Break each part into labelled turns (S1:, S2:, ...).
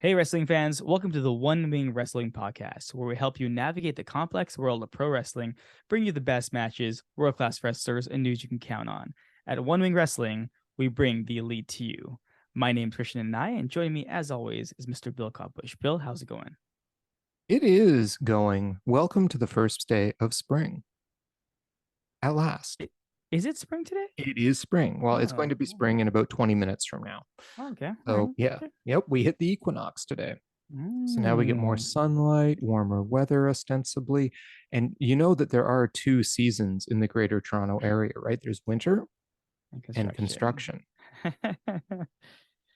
S1: Hey, wrestling fans, welcome to the One Wing Wrestling Podcast, where we help you navigate the complex world of pro wrestling, bring you the best matches, world class wrestlers, and news you can count on. At One Wing Wrestling, we bring the elite to you. My name's Christian Dhanai, and joining me, as always, is Mr. Bill Copbush. Bill, how's it going?
S2: It is going. Welcome to the first day of spring. At last.
S1: Is it spring today?
S2: It is spring. Well, it's going
S1: Oh,
S2: to be spring in about 20 minutes from now.
S1: okay. All right.
S2: So, yeah.
S1: Okay.
S2: Yep, we hit the equinox today. So now we get more
S1: Mm,
S2: sunlight, warmer weather, ostensibly. And you know that there are two seasons in the greater Toronto area, right? There's winter
S1: and
S2: and
S1: construction.
S2: construction.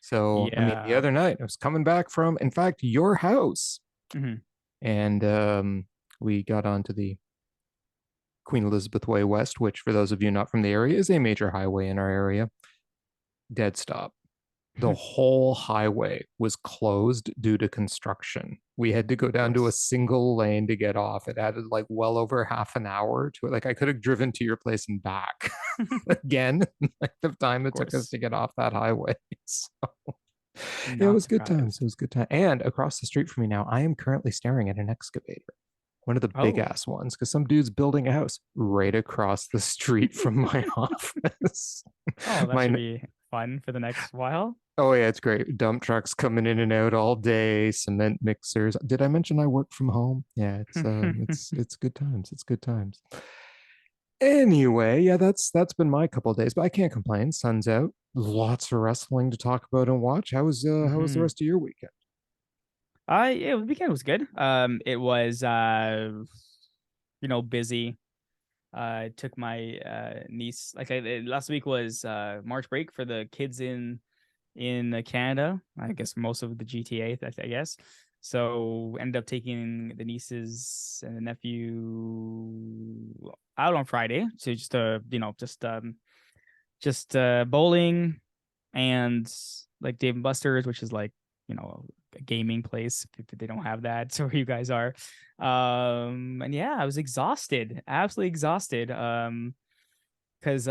S2: So, I mean, the
S1: Yeah.
S2: other night I was coming back from, in fact, your house.
S1: Mhm.
S2: And we got onto the Queen Elizabeth Way West, which, for those of you not from the area, is a major highway in our area. Dead stop. The whole highway was closed due to construction. We had to go
S1: Of
S2: down to a
S1: course.
S2: single lane to get off. It added like well over half an hour to it. Like I could have driven to your place and back again, like the time
S1: Of
S2: it took us
S1: course.
S2: to get off that highway. So it
S1: Not
S2: was good
S1: surprised.
S2: times. It was good time. And across the street from me now, I am currently staring at an excavator, one of the big
S1: Oh.
S2: ass ones, because some dude's building a house right across the street from my office.
S1: Oh, that should
S2: my
S1: be fun for the next while.
S2: Oh yeah, it's great. Dump trucks coming in and out all day, cement mixers. Did I mention I work from home? Yeah, it's good times. It's good times. Anyway, yeah, that's been my couple of days, but I can't complain. Sun's out. Lots of wrestling to talk about and watch. How was the
S1: hmm
S2: rest of your weekend?
S1: Yeah, the weekend was good. It was busy. I took my niece last week was March break for the kids in Canada. I guess most of the GTA, I guess. So ended up taking the nieces and the nephew out on Friday. So just bowling and like Dave and Buster's, which is like a gaming place if they don't have that. So where you guys are, and yeah, I was exhausted, absolutely exhausted. Because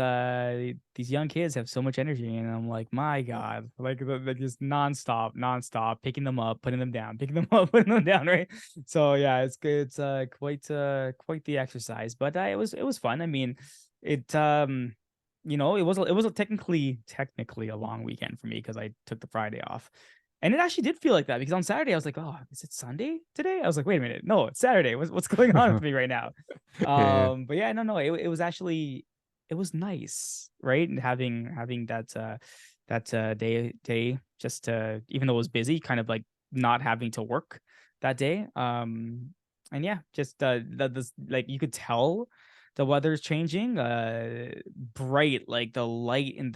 S1: these young kids have so much energy, and I'm like, my God, like they're just nonstop, picking them up, putting them down, picking them up, putting them down, right? So yeah, it's good. It's quite the exercise, but it was fun. I mean, it it was technically a long weekend for me because I took the Friday off. And it actually did feel like that because on Saturday I was like, "Oh, is it Sunday today?" I was like, "Wait a minute, no, it's Saturday. What's going on with me right now?"
S2: Yeah,
S1: But yeah, no, it was actually it was nice, right? And having that day just to, even though it was busy, kind of like not having to work that day. And yeah, just that this like you could tell the weather's changing. Bright, like the light in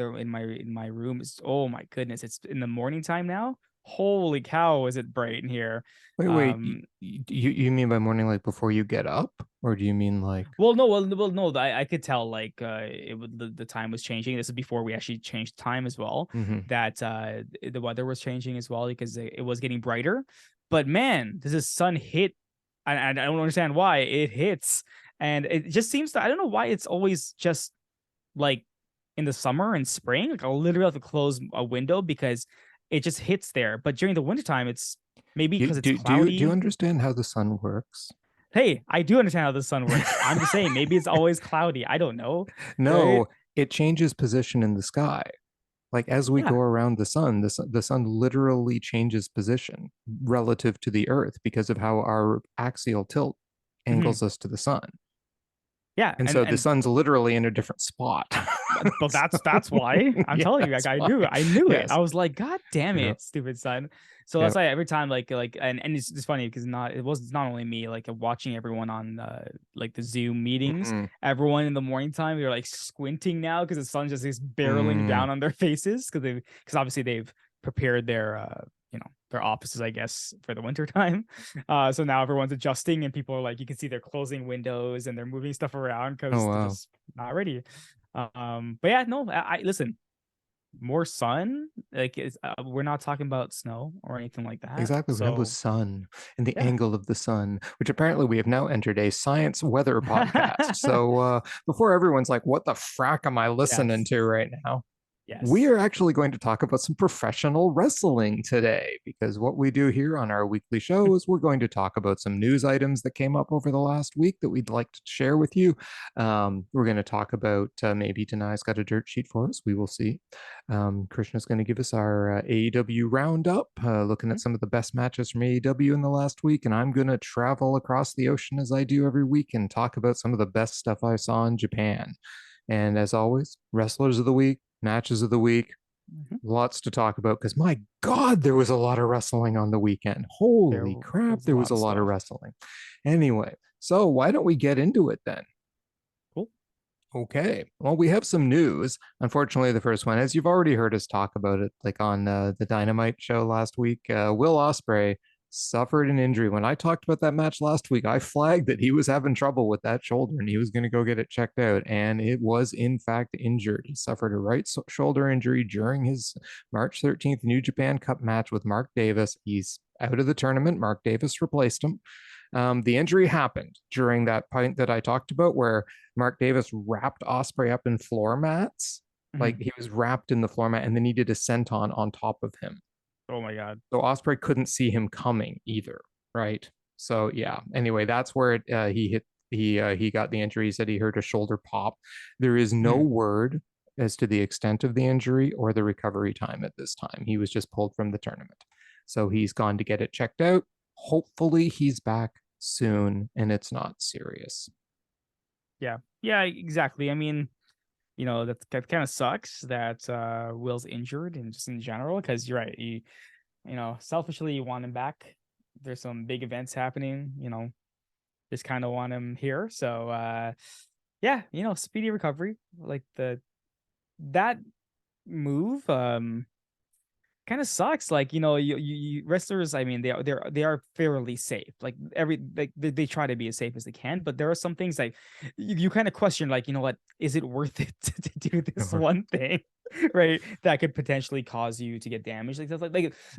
S1: my room is, oh my goodness, it's in the morning time now. Holy cow, is it bright in here?
S2: wait.
S1: Um,
S2: You mean by morning, like before you get up, or do you mean like?
S1: no, I could tell like the time was changing. This is before we actually changed time as well.
S2: Mhm.
S1: That the weather was changing as well because it was getting brighter. But man, does the sun hit? I don't understand why it hits, and it just seems to. I don't know why it's always just like in the summer and spring. Like I'll literally have to close a window because it just hits there. But during the wintertime, it's maybe
S2: You,
S1: because it's
S2: do you
S1: cloudy.
S2: understand how the sun works?
S1: Hey, I do understand how the sun works. I'm just saying, maybe it's always cloudy. I don't know, right?
S2: No, it changes position in the sky. Like as we go
S1: Yeah.
S2: around the sun literally changes position relative to the earth because of how our axial tilt
S1: Mhm.
S2: angles us to the sun.
S1: Yeah,
S2: And
S1: and
S2: so the
S1: and
S2: sun's literally in a different spot.
S1: but
S2: So,
S1: that's why I'm
S2: yeah,
S1: telling you, like
S2: that's why.
S1: I knew it. I
S2: Yes.
S1: was like, God damn
S2: Yeah.
S1: it, stupid son. So
S2: Yeah.
S1: that's why every time and it's funny because it's not only me like watching everyone on like the Zoom meetings.
S2: Mm,
S1: Everyone in the morning time they're like squinting now because the sun just is barreling
S2: mm,
S1: down on their faces because obviously they've prepared their their offices, I guess, for the winter time. So now everyone's adjusting and people are like, you can see they're closing windows and they're moving stuff around
S2: oh
S1: because they're
S2: wow.
S1: just not ready. But yeah, no, I listen, more sun, like we're not talking about snow or anything like that.
S2: Exactly. We're talking about
S1: So
S2: sun and the
S1: yeah.
S2: angle of the sun, which apparently we have now entered a science weather podcast. So before everyone's like, what the frack am I listening
S1: Yes.
S2: to right now? we
S1: Yes.
S2: are actually going to talk about some professional wrestling today, because what we do here on our weekly show is we're going to talk about some news items that came up over the last week that we'd like to share with you. We're going to talk about maybe Dhanai's got a dirt sheet for us. We will see. Krishna's going to give us our AEW roundup, looking at some of the best matches from AEW in the last week. And I'm going to travel across the ocean as I do every week and talk about some of the best stuff I saw in Japan. And as always, wrestlers of the week, matches of the week, lots to talk about, because my God, there was a lot of wrestling on the weekend. Holy crap,
S1: Was a
S2: there was
S1: lot
S2: a
S1: of
S2: lot of
S1: stuff.
S2: wrestling. Anyway, so why don't we get into it then?
S1: Cool.
S2: Okay. Well, we have some news. Unfortunately, the first one, as you've already heard us talk about it, like on the Dynamite show last week, Will Ospreay suffered an injury. When I talked about that match last week, I flagged that he was having trouble with that shoulder and he was going to go get it checked out. And it was, in fact, injured. He suffered a right shoulder injury during his March 13th New Japan Cup match with Mark Davis. He's out of the tournament. Mark Davis replaced him. The injury happened during that point that I talked about where Mark Davis wrapped Ospreay up in floor mats. Like
S1: Mhm.
S2: he was wrapped in the floor mat and then he did a senton on top of him.
S1: Oh my God.
S2: So Ospreay couldn't see him coming either, right? So yeah. Anyway, that's where he hit. He got the injury. He said he heard a shoulder pop. There is no
S1: Mhm.
S2: word as to the extent of the injury or the recovery time at this time. He was just pulled from the tournament, so he's gone to get it checked out. Hopefully, he's back soon and it's not serious.
S1: Yeah. Yeah, exactly. I mean, that kind of sucks that Will's injured and just in general, because you're right. Selfishly you want him back. There's some big events happening, just kind of want him here. So yeah, speedy recovery. Like that move kind of sucks. Like, wrestlers, I mean, they are fairly safe. Like they try to be as safe as they can, but there are some things like you kind of question, like, what, is it worth it to do this one thing? Right, that could potentially cause you to get damaged. Like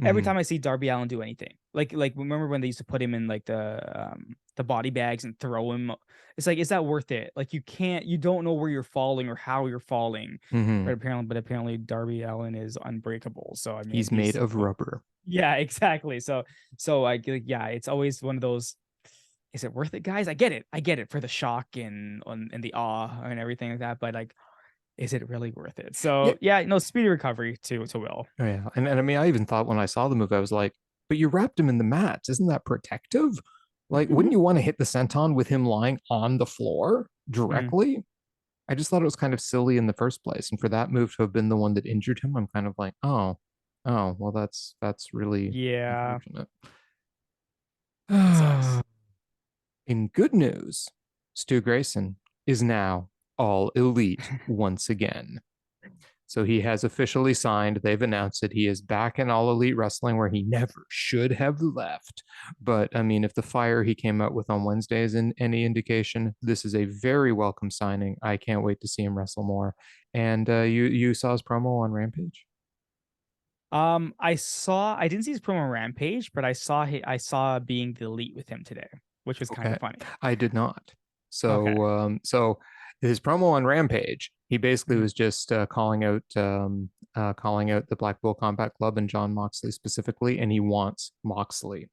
S1: every
S2: Mhm.
S1: time I see Darby Allin do anything, like remember when they used to put him in like the body bags and throw him? It's like, is that worth it? Like, you don't know where you're falling or how you're falling.
S2: Mhm.
S1: But apparently Darby Allin is unbreakable. So I mean,
S2: He's made of rubber.
S1: yeah, exactly. So yeah, it's always one of those. Is it worth it, guys? I get it for the shock and the awe and everything like that. But like, is it really worth it?
S2: Yeah.
S1: So yeah, no, speedy recovery to Will.
S2: Oh, yeah. And I mean, I even thought when I saw the move, I was like, but you wrapped him in the mats. Isn't that protective? Like, wouldn't you want to hit the senton with him lying on the floor
S1: Mhm.
S2: directly? I just thought it was kind of silly in the first place. And for that move to have been the one that injured him, I'm kind of like, oh, well, that's really
S1: Yeah,
S2: unfortunate.
S1: that sucks.
S2: In good news, Stu Grayson is now all elite once again. So he has officially signed. They've announced that he is back in All Elite Wrestling, where he never should have left. But I mean, if the fire he came out with on Wednesday is in any indication, this is a very welcome signing. I can't wait to see him wrestle more. And you saw his promo on Rampage?
S1: I didn't see his promo Rampage, but I saw being the elite with him today, which was kind
S2: Okay,
S1: of funny.
S2: I did not.
S1: Okay.
S2: So his promo on Rampage, he basically
S1: Mhm.
S2: was just calling out the Black Bull Combat Club and John Moxley specifically, and he wants Moxley.
S1: That,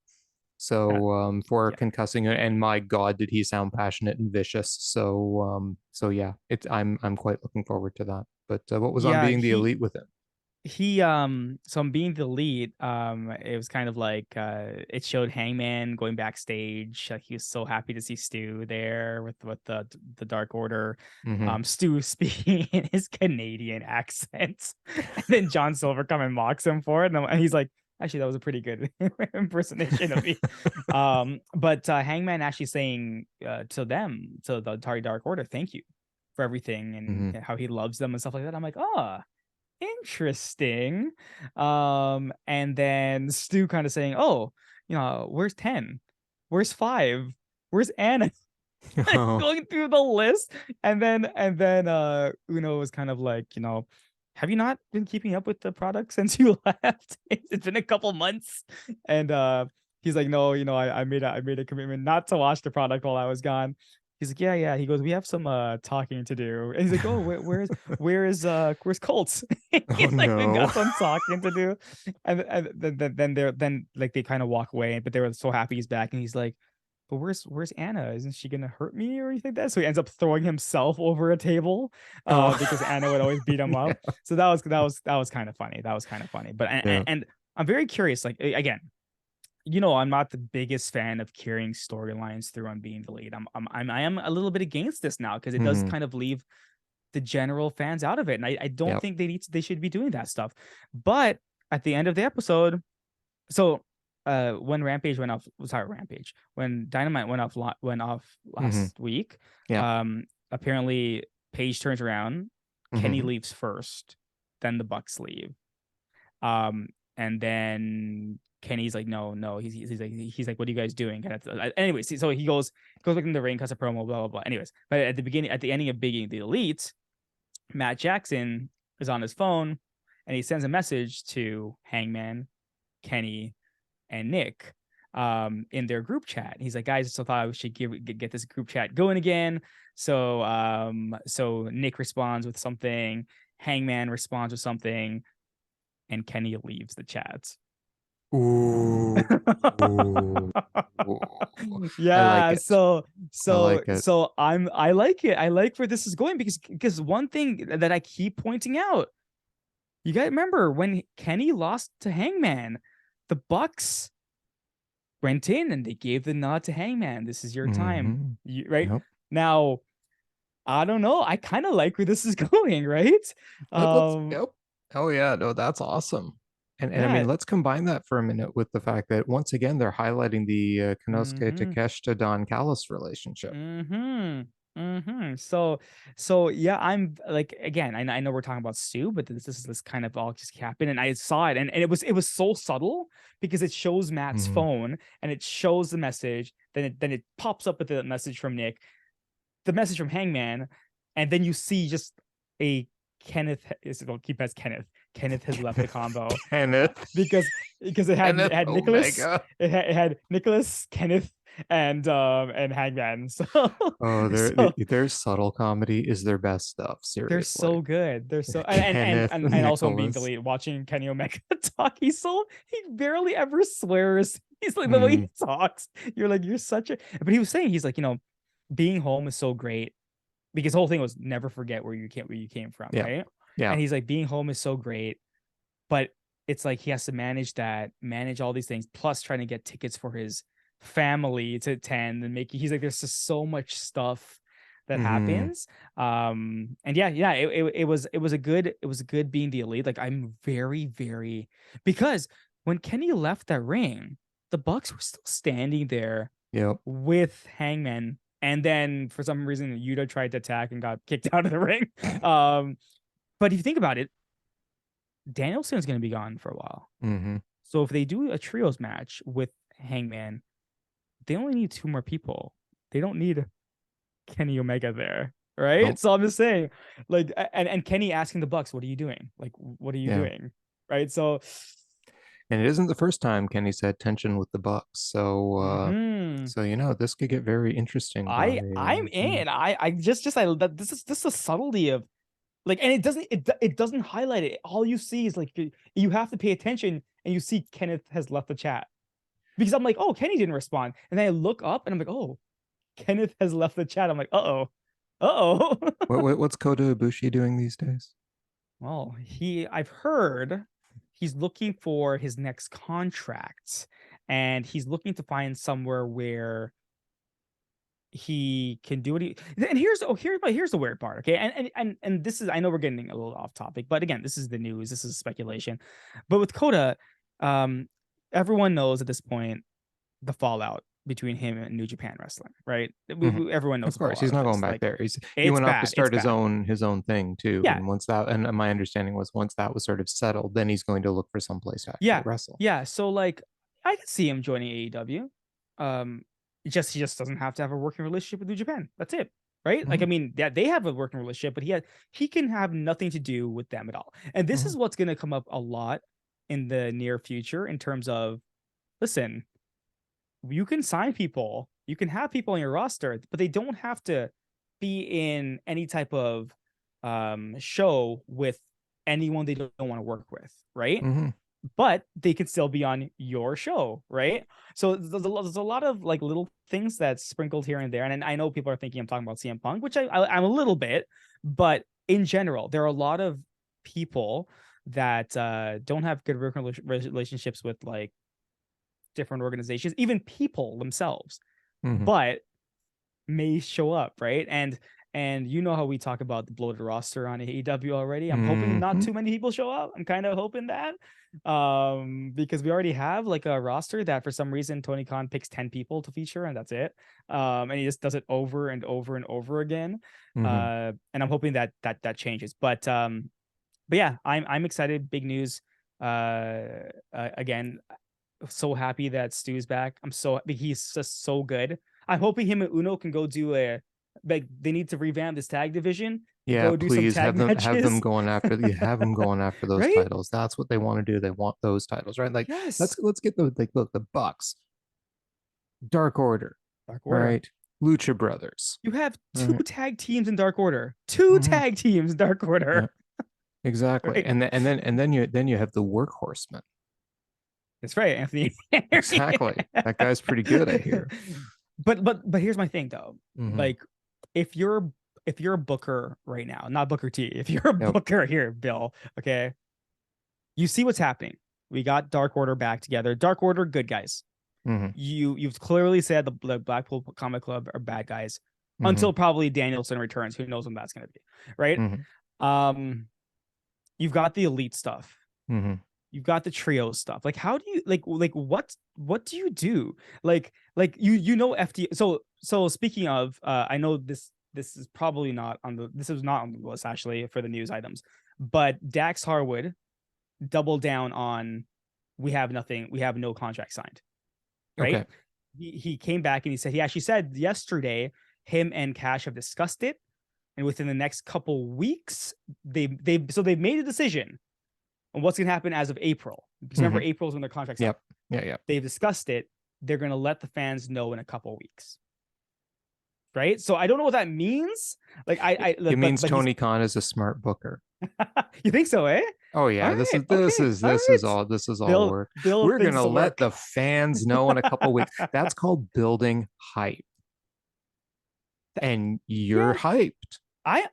S2: So for
S1: yeah.
S2: concussing it, and my God, did he sound passionate and vicious? So yeah, I'm quite looking forward to that. But what was on
S1: Yeah,
S2: being the
S1: he
S2: elite with him?
S1: he so I'm being the lead. It was kind of like it showed Hangman going backstage. He was so happy to see Stu there with the Dark Order.
S2: Mm-hmm.
S1: Stu speaking in his Canadian accent, and then John Silver come and mocks him for it, and he's like, actually, that was a pretty good impersonation of me. But Hangman actually saying to them, to the Atari Dark Order, thank you for everything
S2: Mm-hmm.
S1: and how he loves them and stuff like that. I'm like, oh, interesting. And then Stu kind of saying, "Oh, where's 10? Where's 5? Where's Anna?"
S2: Oh.
S1: Going through the list. And then Uno was kind of like, have you not been keeping up with the product since you left? It's been a couple months. And he's like, no, I made a commitment not to watch the product while I was gone. He's like, yeah. He goes, we have some talking to do. And he's like, oh, where's Colts?
S2: Oh
S1: He's like, we
S2: no.
S1: got some talking to do. And then like they kind of walk away, but they were so happy he's back, and he's like, but where's Anna? Isn't she gonna hurt me or anything like that? So he ends up throwing himself over a table,
S2: Oh.
S1: because Anna would always beat him
S2: Yeah.
S1: up. So that was kind of funny. That was kind of funny. But
S2: Yeah.
S1: and I'm very curious. Like again, I'm not the biggest fan of carrying storylines through on being the lead. I am a little bit against this now because it does
S2: Mhm.
S1: kind of leave the general fans out of it, and I don't
S2: Yep.
S1: think they should be doing that stuff. But at the end of the episode, so when Rampage went off, sorry, Rampage, when Dynamite went off
S2: Mhm.
S1: last week,
S2: Yeah.
S1: apparently Paige turns around, Kenny
S2: Mhm.
S1: leaves first, then the Bucks leave. And then Kenny's like, no, he's like, what are you guys doing? Kind of. Anyways, so he goes back in the ring, cuts a promo, blah blah blah. Anyways, but at the ending of Big the Elite, Matt Jackson is on his phone, and he sends a message to Hangman, Kenny, and Nick, in their group chat. He's like, guys, I still thought I should get this group chat going again. So Nick responds with something, Hangman responds with something, and Kenny leaves the chat.
S2: Ooh. Ooh. I like
S1: Yeah,
S2: it.
S1: so
S2: I
S1: so
S2: like it.
S1: so I like it. I like where this is going because one thing that I keep pointing out, you guys remember when Kenny lost to Hangman, the Bucks went in and they gave the nod to Hangman. This is your time.
S2: Mhm.
S1: Right?
S2: Yep.
S1: Now, I don't know. I kind of like where this is going, right?
S2: Let's Yep. Oh yeah, no, that's awesome. And I mean,
S1: Yeah.
S2: let's combine that for a minute with the fact that once again they're highlighting the Konosuke
S1: Mm-hmm.
S2: Takeshita Don Callis relationship.
S1: Mm-hmm. Mm-hmm. So yeah, I'm like again, I know we're talking about Stu, but this is this kind of all just happened, and I saw it, and it was so subtle because it shows Matt's
S2: Mhm.
S1: phone and it shows the message, then it pops up with the message from Nick, the message from Hangman, and then you see just a Kenneth is it'll keep as Kenneth. Kenneth has left the combo
S2: Kenneth.
S1: because it
S2: Kenneth
S1: had Nicholas,
S2: Omega.
S1: it had Nicholas, Kenneth, and Hangman. So
S2: Oh,
S1: so
S2: their subtle comedy is their best stuff.
S1: they're
S2: Seriously.
S1: so good. They're so
S2: Kenneth
S1: and also being
S2: Nicholas.
S1: deleted, watching Kenny Omega talk. He barely ever swears. He's like the way he
S2: Mm,
S1: talks. You're like, you're such a but he was saying he's like, being home is so great because the whole thing was never forget where you came from,
S2: yeah.
S1: right?
S2: Yeah.
S1: And he's like, being home is so great, but it's like he has to manage all these things, plus trying to get tickets for his family to attend and make. He's like, there's just so much stuff that
S2: Hmm.
S1: happens. And yeah, it was a good being the elite. Like I'm very, very because when Kenny left that ring, the Bucks were still standing there
S2: Yep.
S1: with Hangman. And then for some reason, Yuta tried to attack and got kicked out of the ring. Um, but if you think about it, Danielson's going to be gone for a while.
S2: Hmm.
S1: So if they do a trios match with Hangman, they only need two more people. They don't need Kenny Omega there, right?
S2: Nope.
S1: So I'm just saying, like, and Kenny asking the Bucks, "What are you doing? Like, what are you
S2: Yeah.
S1: doing?" Right? So,
S2: And it isn't the first time Kenny's had tension with the Bucks.
S1: mhm.
S2: So this could get very interesting by
S1: I'm in. I just I that this is the subtlety of like, and it doesn't highlight it. All you see is like you have to pay attention, and you see Kenneth has left the chat because I'm like, oh, Kenny didn't respond, and then I look up and I'm like, oh, Kenneth has left the chat. I'm like, uh-oh.
S2: what's Kota Ibushi doing these days?
S1: Well, I've heard he's looking for his next contract, and he's looking to find somewhere where he can do what he. And here's the weird part, okay? And this is, I know we're getting a little off topic, but again, this is the news, this is speculation. But with Kota, um, everyone knows at this point the fallout between him and New Japan Wrestling, right?
S2: Mhm.
S1: Everyone knows
S2: Of
S1: the
S2: course,
S1: fallout
S2: he's
S1: of
S2: not going
S1: this.
S2: back
S1: Like,
S2: there. He
S1: it's
S2: went off to
S1: bad. It's
S2: start his
S1: bad.
S2: own thing too.
S1: Yeah,
S2: And my understanding was once that was sort of settled, then he's going to look for some place to actually
S1: yeah,
S2: wrestle.
S1: yeah. So like, I could see him joining AEW. Um, he just doesn't have to have a working relationship with New Japan. That's it, right? Like, I
S2: Hmm.
S1: mean, yeah, they have a working relationship, but he can have nothing to do with them at all. And this
S2: Hmm.
S1: is what's going to come up a lot in the near future in terms of, listen, you can sign people You can have people on your roster, but they don't have to be in any type of show with anyone they don't want to work with, right?
S2: Mm-hmm.
S1: But they can still be on your show, right? So there's a lot of like little things that's sprinkled here and there. And I know people are thinking I'm talking about CM Punk, which I'm a little bit, but in general, there are a lot of people that don't have good working relationships with like different organizations, even people themselves,
S2: Mm-hmm.
S1: but may show up, right? And you know how we talk about the bloated roster on AEW already. I'm hoping not too many people show up. I'm kind of hoping that because we already have like a roster that for some reason Tony Khan picks 10 people to feature and that's it. And he just does it over and over and over again. And I'm hoping that changes. But yeah, I'm excited. Big news. Again, so happy that Stu's back. He's just so good. I'm hoping him and Uno can go do like they need to revamp this tag division.
S2: Yeah,
S1: Go do some
S2: please
S1: tag
S2: have
S1: matches.
S2: them going after have them going after those
S1: Right?
S2: titles. That's what they want to do. They want those titles, right? Like
S1: Yes.
S2: let's get the like look, the Bucks, Dark Order,
S1: Dark
S2: all
S1: Order.
S2: right, Lucha Brothers.
S1: You have two
S2: Right.
S1: tag teams in Dark Order. Two tag teams in Dark Order.
S2: Yeah, exactly.
S1: Right.
S2: And then you have the Workhorsemen.
S1: That's right, Anthony.
S2: Exactly. That guy's pretty good, I hear.
S1: But here's my thing though.
S2: Mm-hmm.
S1: Like if you're a booker right now, not Booker T, if you're a booker here, Bill, okay, you see what's happening. We got Dark Order back together. Dark Order, good guys.
S2: Mm-hmm.
S1: You've clearly said the Blackpool Comic Club are bad guys until probably Danielson returns. Who knows when that's going to be, right? You've got the elite stuff. You've got the trio stuff. Like, how do you like what do you do? Like you know FD. So speaking of, I know this is probably not on the this is not on the list actually for the news items, but Dax Harwood doubled down on we have no contract signed. Right?
S2: Okay.
S1: He came back and he actually said yesterday him and Cash have discussed it, and within the next couple weeks they've made a decision on what's going to happen as of April. Because remember, April is when their contract's up.
S2: Yeah.
S1: They've discussed it. They're going to let the fans know in a couple weeks. Right? So I don't know what that means. Like
S2: it means Tony Khan is a smart booker.
S1: You think so, eh?
S2: Oh yeah, this is all work. We're gonna let the fans know in a couple weeks. That's called building hype. And you're hyped.
S1: I'm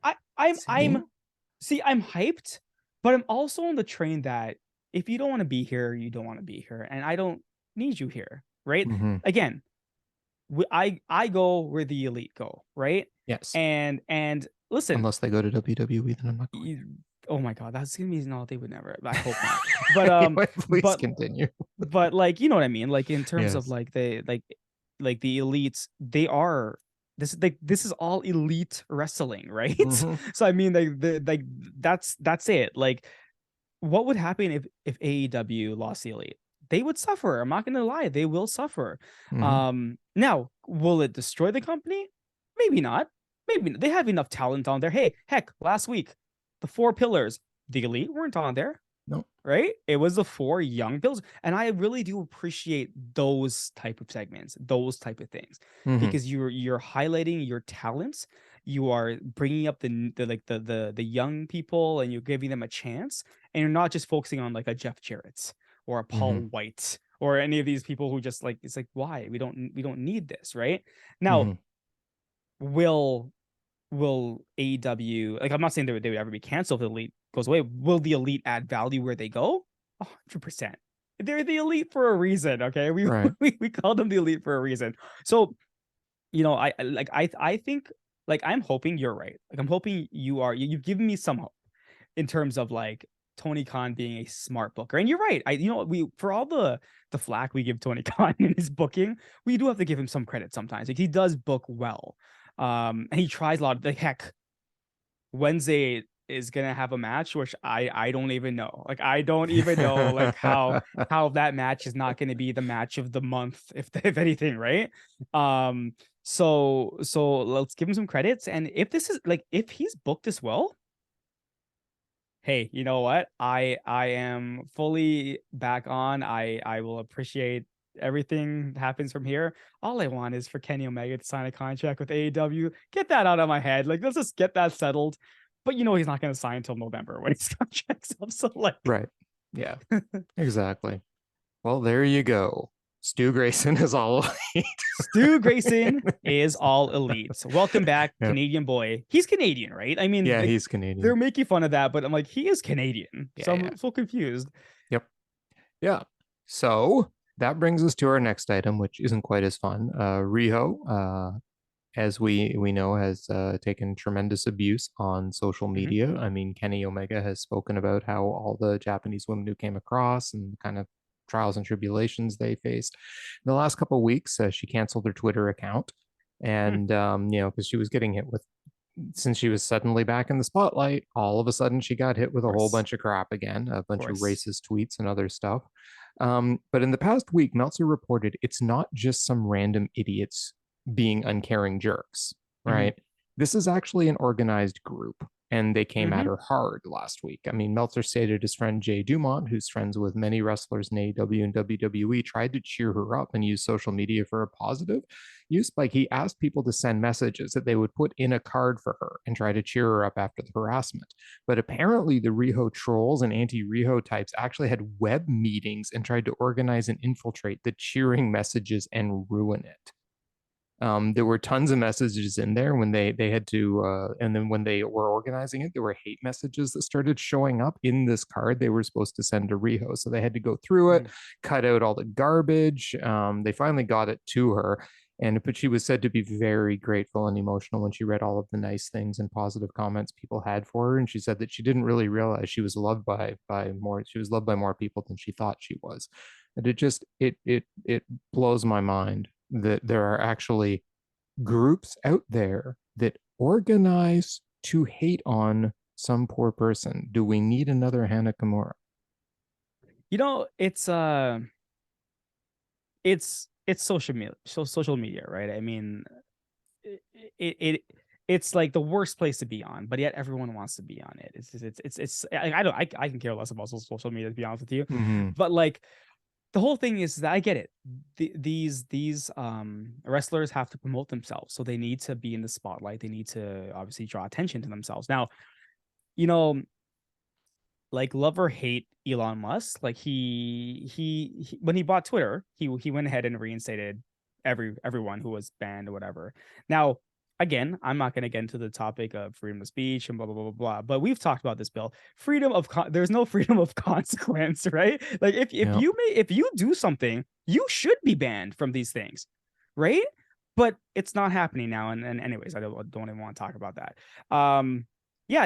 S1: hyped, but I'm also on the train that if you don't want to be here, you don't want to be here, and I don't need you here, right? Again, I go where the elite go, right?
S2: Yes.
S1: And listen,
S2: unless they go to WWE, then I'm not going.
S1: Oh my god, that's gonna be they would never. I hope not. But
S2: anyway, please continue.
S1: But like, you know what I mean? Like in terms of like the elites, they are this is all elite wrestling, right? So I mean, like that's it. Like, what would happen if AEW lost the elite? They would suffer. I'm not gonna lie, they will suffer. Now, will it destroy the company? Maybe not. Maybe they have enough talent on there. Hey, heck, last week the 4 pillars, the elite weren't on there.
S2: No.
S1: Right? It was the 4 young pillars. And I really do appreciate those type of segments, those type of things, because you're highlighting your talents. You are bringing up the young people and you're giving them a chance. And you're not just focusing on like a Jeff Jarrett or a Paul White or any of these people who just like, it's like, why? We don't need this, right? Now, will AEW, like, I'm not saying they would ever be canceled if the elite goes away. Will the elite add value where they go? 100%. They're the elite for a reason. Okay, we call them the elite for a reason. So, you know, I think, like, I'm hoping you're right. Like, I'm hoping you've given me some hope in terms of like Tony Khan being a smart booker. And you're right. We for all the flack we give Tony Khan in his booking, we do have to give him some credit sometimes. Like, he does book well. And he tries a lot. Like, heck, Wednesday is gonna have a match which I don't even know. Like, I don't even know like how that match is not going to be the match of the month, if anything, right? So let's give him some credits. And if this is like, if he's booked this well, hey, you know what? I am fully back on. I will appreciate everything happens from here. All I want is for Kenny Omega to sign a contract with AEW. Get that out of my head. Like, let's just get that settled. But he's not going to sign until November when his contract's up. So like,
S2: Right. Yeah, exactly. Well, there you go. Stu Grayson is all elite.
S1: Stu Grayson is all elite. So welcome back,
S2: Yep.
S1: Canadian boy. He's Canadian, right? I mean,
S2: Yeah,
S1: like,
S2: he's Canadian.
S1: they're making fun of that, but I'm like, he is Canadian.
S2: Yeah,
S1: so I'm so confused.
S2: Yep. Yeah. So that brings us to our next item, which isn't quite as fun. Riho, as we know, has taken tremendous abuse on social media. I mean, Kenny Omega has spoken about how all the Japanese women who came across and the kind of trials and tribulations they faced. In the last couple of weeks, she canceled her Twitter account, and because she was getting hit with, since she was suddenly back in the spotlight, all of a sudden she got hit with a whole bunch of crap again, a bunch of racist tweets and other stuff. But in the past week, Meltzer reported it's not just some random idiots being uncaring jerks, right? This is actually an organized group, and they came at her hard last week. I mean, Meltzer stated his friend Jay Dumont, who's friends with many wrestlers in AEW and WWE, tried to cheer her up and use social media for a positive use. Like, he asked people to send messages that they would put in a card for her and try to cheer her up after the harassment. But apparently the Riho trolls and anti-Riho types actually had web meetings and tried to organize and infiltrate the cheering messages and ruin it. There were tons of messages in there when they had to, and then when they were organizing it, there were hate messages that started showing up in this card they were supposed to send to Riho. So they had to go through it, cut out all the garbage. They finally got it to her. But she was said to be very grateful and emotional when she read all of the nice things and positive comments people had for her. And she said that she didn't really realize she was loved by more. She was loved by more people than she thought she was. And it blows my mind that there are actually groups out there that organize to hate on some poor person. Do we need another Hana Kimura?
S1: It's social media, right? I mean, it's like the worst place to be on, but yet everyone wants to be on it. It's I can care less about social media, to be honest with you. But like, the whole thing is that I get it. These wrestlers have to promote themselves, so they need to be in the spotlight. They need to obviously draw attention to themselves. Now, like, love or hate Elon Musk, like he when he bought Twitter, he went ahead and reinstated everyone who was banned or whatever. Now, again, I'm not going to get into the topic of freedom of speech and blah, blah, blah, blah, blah. But we've talked about this, Bill. There's no freedom of consequence, right? Like, if you do something, you should be banned from these things, right? But it's not happening now. And anyways, I don't even want to talk about that. Yeah,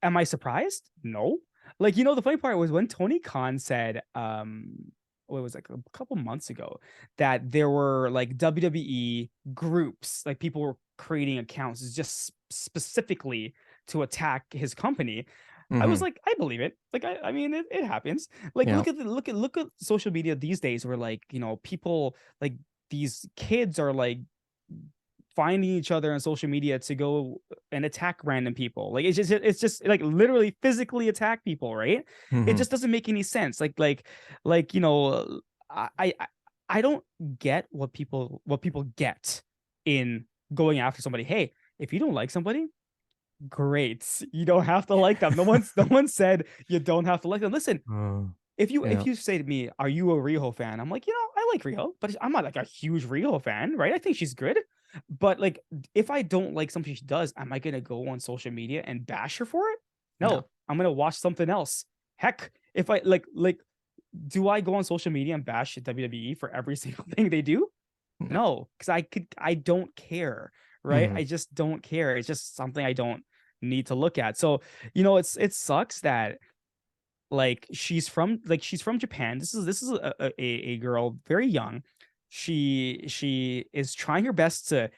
S1: am I surprised? No. Like, the funny part was when Tony Khan said, it was like a couple months ago, that there were like WWE groups, like people were creating accounts just specifically to attack his company. I was like, I believe it. Like, I mean, it happens. Like, look at social media these days, where like, people, like, these kids are like finding each other on social media to go and attack random people. Like, it's just like literally physically attack people, right? It just doesn't make any sense. I don't get what people get in going after somebody. Hey, if you don't like somebody, great, you don't have to like them. No one said you don't have to like them. Listen, if you say to me, are you a Riho fan? I'm like, I like Riho, but I'm not like a huge Riho fan, right? I think she's good. But like, if I don't like something she does, am I gonna go on social media and bash her for it? No. I'm gonna watch something else. Heck, if I like, do I go on social media and bash WWE for every single thing they do? No, because I don't care, right? I just don't care. It's just something I don't need to look at. So, it sucks that, like, she's from Japan. This is a girl, very young. She is trying her best to,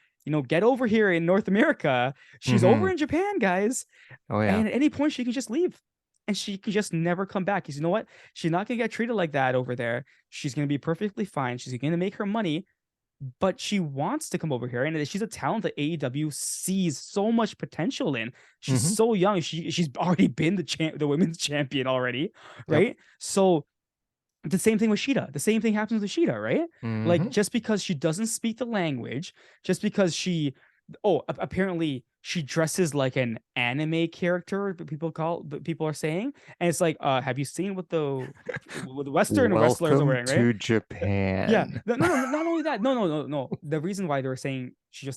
S1: get over here in North America. She's over in Japan, guys.
S2: Oh yeah.
S1: And at any point she can just leave, and she can just never come back. Because you know what? She's not gonna get treated like that over there. She's gonna be perfectly fine. She's gonna make her money, but she wants to come over here, and she's a talent that AEW sees so much potential in. She's so young. She's already been the women's champion already, right? So The same thing with Shota. The same thing happens with Shota, right? Like,
S2: Mhm.
S1: just because she doesn't speak the language, just because she, apparently she dresses like an anime character, people are saying, and it's like, have you seen what the Western wrestlers are
S2: Welcome
S1: wearing, right?
S2: to
S1: Yeah,
S2: Japan.
S1: no, not only that, no. The reason why they were saying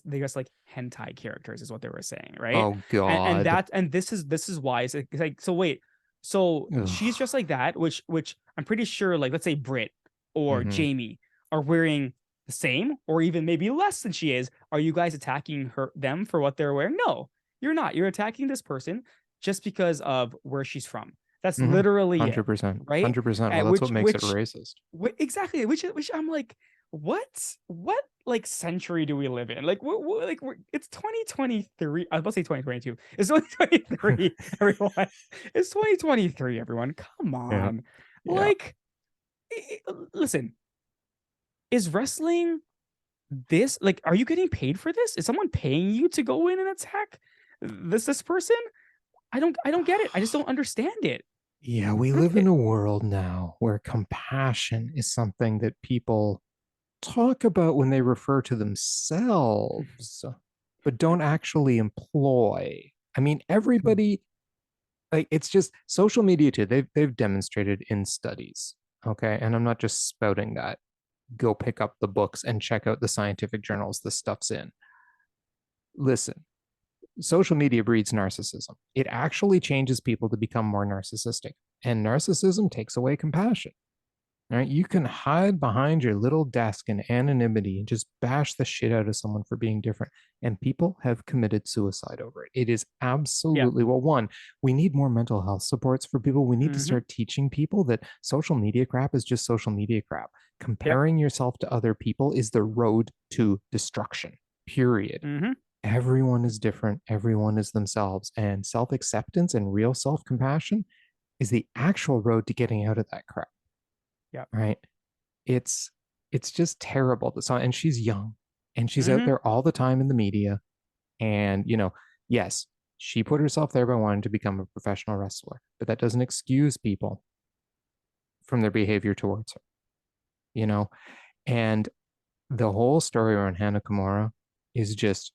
S1: they just like hentai characters is what they were saying, right?
S2: Oh
S1: And
S2: God.
S1: this is why it's like, so wait, so she's
S2: Ugh.
S1: just like that, which I'm pretty sure, like, let's say Britt or
S2: Mhm.
S1: Jamie are wearing the same or even maybe less than she is. Are you guys attacking them for what they're wearing? No, you're not. You're attacking this person just because of where she's from. That's
S2: Mhm.
S1: literally it,
S2: 100%.
S1: right?
S2: 100%. Well,
S1: Uh,
S2: that's what
S1: which
S2: makes it
S1: which
S2: racist.
S1: exactly, which I'm like, what like century do we live in? Like, it's 2023. I was about to say 2022. It's 2023, everyone. It's 2023, everyone. Come
S2: Yeah.
S1: on.
S2: Yeah.
S1: Like, listen, is wrestling this, like, are you getting paid for this? Is someone paying you to go in and attack this person? I don't get it. I just don't understand it.
S2: Yeah, we
S1: I don't
S2: live
S1: get
S2: in
S1: it.
S2: a world now where compassion is something that people talk about when they refer to themselves, but don't actually employ. I mean, everybody, like, it's just social media too. They've demonstrated in studies. Okay. And I'm not just spouting that. Go pick up the books and check out the scientific journals this stuff's in. Listen, social media breeds narcissism. It actually changes people to become more narcissistic. And narcissism takes away compassion. Right? You can hide behind your little desk in anonymity and just bash the shit out of someone for being different. And people have committed suicide over it. It is
S1: Yeah.
S2: absolutely, well, one, we need more mental health supports for people. We need to
S1: Mm-hmm.
S2: start teaching people that social media crap is just social media crap.
S1: Yep.
S2: Comparing yourself to other people is the road to destruction, period.
S1: Mm-hmm.
S2: Everyone is different, everyone is themselves. And self acceptance and real self compassion is the actual road to getting out of that crap,
S1: Yep.
S2: right? it's it's just terrible. So, and she's young and she's out
S1: Mm-hmm.
S2: there all the time in the media. And yes, she put herself there by wanting to become a professional wrestler, but that doesn't excuse people from their behavior towards her, you know. And the whole story around Hana Kimura is just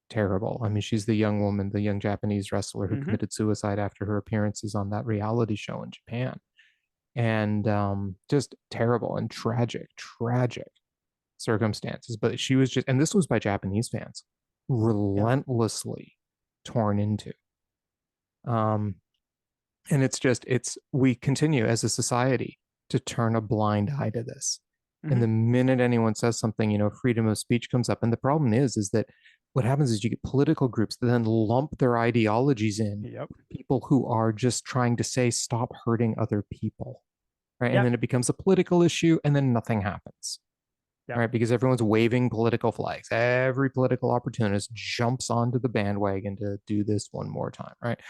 S2: terrible. I mean, she's the young woman, the young Japanese wrestler who
S1: Mm-hmm.
S2: committed suicide after her appearances on that reality show in Japan. And just terrible and tragic circumstances. But she was just, and this was by Japanese fans,
S1: Yeah.
S2: relentlessly torn into. Um, and we continue as a society to turn a blind eye to this. And
S1: Mm-hmm.
S2: the minute anyone says something, freedom of speech comes up. And the problem is that what happens is you get political groups that then lump their ideologies in
S1: Yep.
S2: people who are just trying to say, stop hurting other people. Right. And
S1: Yep.
S2: then it becomes a political issue and then nothing happens.
S1: Yep.
S2: Right, because everyone's waving political flags. Every political opportunist jumps onto the bandwagon to do this one more time, right?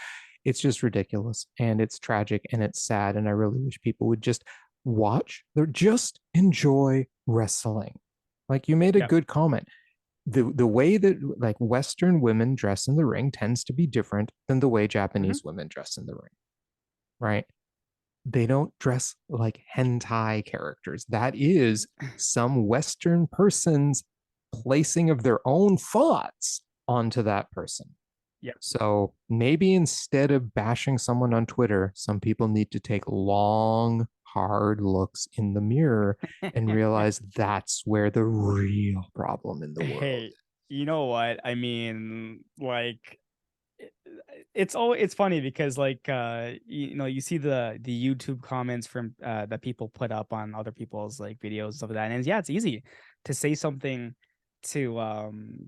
S2: It's just ridiculous and it's tragic and it's sad. And I really wish people would just watch, or just enjoy wrestling. Like, you made a
S1: Yep.
S2: good comment. The way that, like, Western women dress in the ring tends to be different than the way
S1: Mm-hmm.
S2: Japanese women dress in the ring, right? They don't dress like hentai characters. That is some Western person's placing of their own thoughts onto that person.
S1: Yep.
S2: So maybe instead of bashing someone on Twitter, some people need to take long, hard looks in the mirror and realize that's where the real problem in the world
S1: Hey, you know what? I mean, like, it's funny because, like, you see the YouTube comments from that people put up on other people's like videos and stuff like that, and yeah, it's easy to say something to on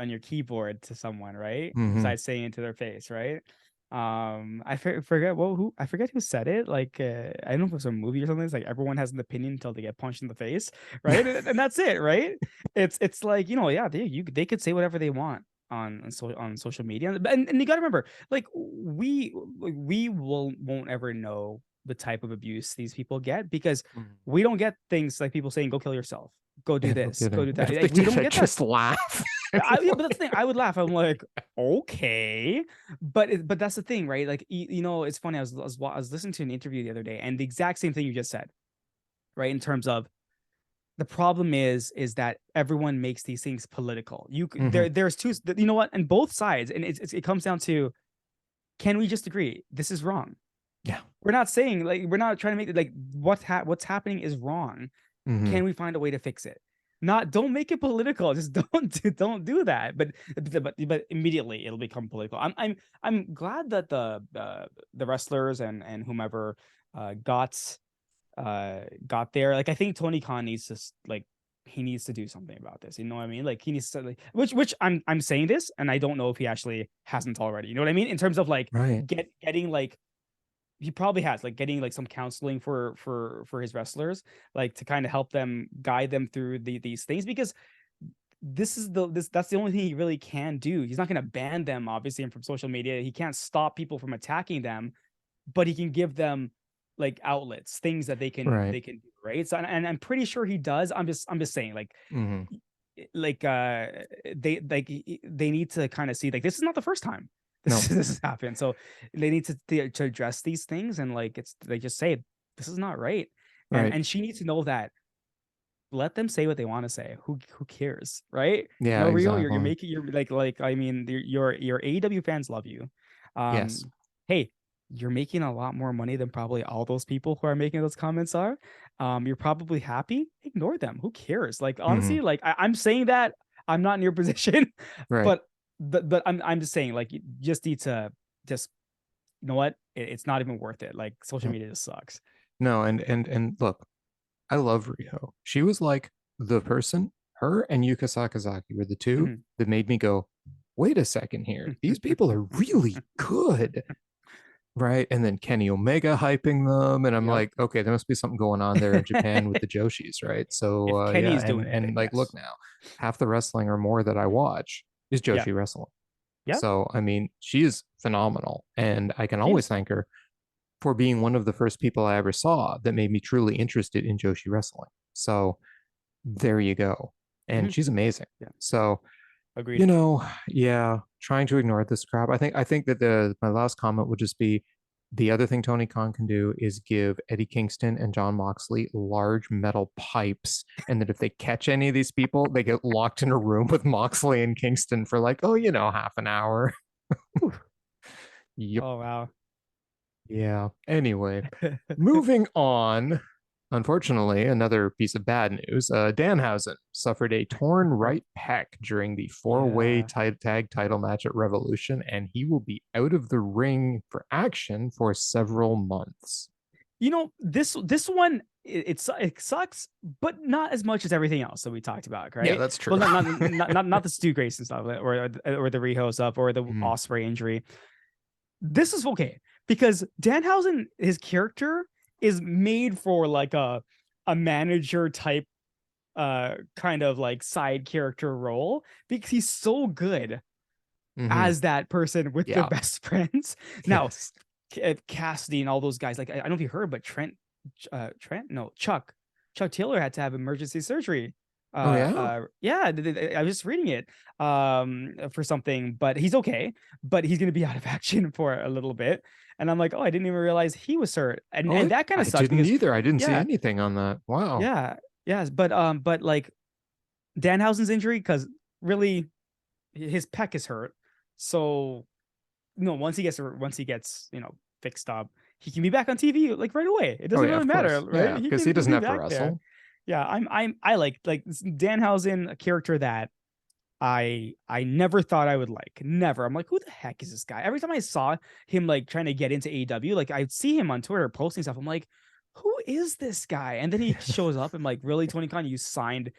S1: your keyboard to someone, right?
S2: is. Mm-hmm.
S1: Besides saying it to their face, right? Forget who I forget who said it. Like, I don't know if it was a movie or something. It's like everyone has an opinion until they get punched in the face, right? And that's it, right? It's like, yeah, they could say whatever they want on social media, and you got to remember, like, we won't ever know the type of abuse these people get because we don't get things like people saying, go kill yourself, go do
S2: And no
S1: this, go
S2: kidding.
S1: do
S2: And
S1: that.
S2: if they
S1: Like, we
S2: did,
S1: don't
S2: I
S1: get that.
S2: just laugh.
S1: Yeah, but that's the thing. I would laugh. I'm like, okay, but that's the thing, right? Like, it's funny. I was listening to an interview the other day, and the exact same thing you just said, right? In terms of the problem is that everyone makes these things political. There's two, what, and both sides, and it comes down to, can we just agree this is wrong?
S2: Yeah.
S1: We're not saying, like, we're not trying to make it like what's happening is wrong. Can we find a way to fix it? Don't make it political. Just don't do that. But immediately it'll become political. I'm glad that the wrestlers and whomever got there. Like, I think Tony Khan needs to, like, he needs to do something about this. You know what I mean? Like, he needs to, like, which I'm saying this, and I don't know if he actually hasn't already. You know what I mean? In terms of, like,
S2: Right.
S1: getting, like, he probably has, like, getting, like, some counseling for his wrestlers, like, to kind of help them, guide them through these things, because that's the only thing he really can do. He's not going to ban them, obviously, and from social media. He can't stop people from attacking them, but he can give them, like, outlets, things that they can do, right? So, and I'm pretty sure he does. I'm just saying, like, they need to kind of see, like, this is not the first time this has happened. So they need to address these things, and, like, they just say this is not right. And she needs to know that, let them say what they want to say. Who cares, right?
S2: Yeah,
S1: Riho,
S2: exactly.
S1: you're making, you're like I mean, your AEW fans love you.
S2: Yes.
S1: Hey, you're making a lot more money than probably all those people who are making those comments are. You're probably happy. Ignore them. Who cares? Like, honestly, like, I'm saying that I'm not in your position, but I'm just saying, like, you just need to just, you know what? It's not even worth it. Like, social media just sucks.
S2: No, and look, I love Riho. She was like the person, her and Yuka Sakazaki were the two that made me go, wait a second here. These people are really good. Right. And then Kenny Omega hyping them. And I'm like, okay, there must be something going on there in Japan with the Joshis, right? So
S1: if Kenny's
S2: yeah,
S1: doing
S2: and like,
S1: yes.
S2: look now, half the wrestling or more that I watch is Joshi wrestling.
S1: Yeah.
S2: So I mean, she is phenomenal. And I can always thank her for being one of the first people I ever saw that made me truly interested in Joshi wrestling. So there you go. And she's amazing.
S1: Yeah.
S2: So
S1: agreed.
S2: Trying to ignore this crap. I think that my last comment would just be, the other thing Tony Khan can do is give Eddie Kingston and John Moxley large metal pipes, and that if they catch any of these people, they get locked in a room with Moxley and Kingston for, like, half an hour.
S1: Yep. Oh wow.
S2: Yeah. Anyway, moving on. Unfortunately, another piece of bad news. Danhausen suffered a torn right pec during the four-way tag title match at Revolution, and he will be out of the ring for action for several months.
S1: This one, it sucks, but not as much as everything else that we talked about, right?
S2: Yeah, that's true.
S1: Well, not the Stu Grayson stuff, or the Riho stuff, or the Ospreay injury. This is okay, because Danhausen, his character is made for, like, a manager type kind of, like, side character role, because he's so good as that person with their best friends. Now, Cassidy and all those guys, like, I don't know if you heard, but Chuck Taylor had to have emergency surgery. I was just reading it for something, but he's okay, but he's gonna be out of action for a little bit. And I'm like, oh, I didn't even realize he was hurt. And that kind of sucks.
S2: I didn't either. I didn't see anything on that. Wow.
S1: Yeah. Yes. But like, Danhausen's injury, because really his pec is hurt. So once he gets fixed up, he can be back on TV, like, right away. It doesn't really matter, right?
S2: Yeah, because he doesn't have to wrestle.
S1: Yeah, I like Danhausen, a character that I never thought I would like. Never. I'm like, who the heck is this guy? Every time I saw him, like, trying to get into AEW, like, I'd see him on Twitter posting stuff. I'm like, who is this guy? And then he shows up. I'm like, really, Tony Khan, you signed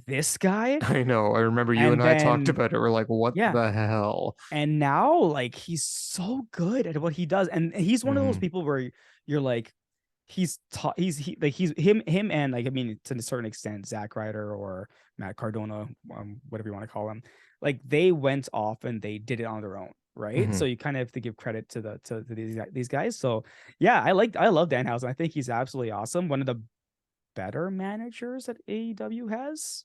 S1: this guy?
S2: I know. I remember you and I talked about it. We're like, what the hell?
S1: And now, like, he's so good at what he does. And he's one of those people where you're like, him and, like, I mean, to a certain extent, Zack Ryder or Matt Cardona, whatever you want to call them, like, they went off and they did it on their own, right? So you kind of have to give credit to these guys. So yeah, I love Danhausen. I think he's absolutely awesome. One of the better managers that AEW has.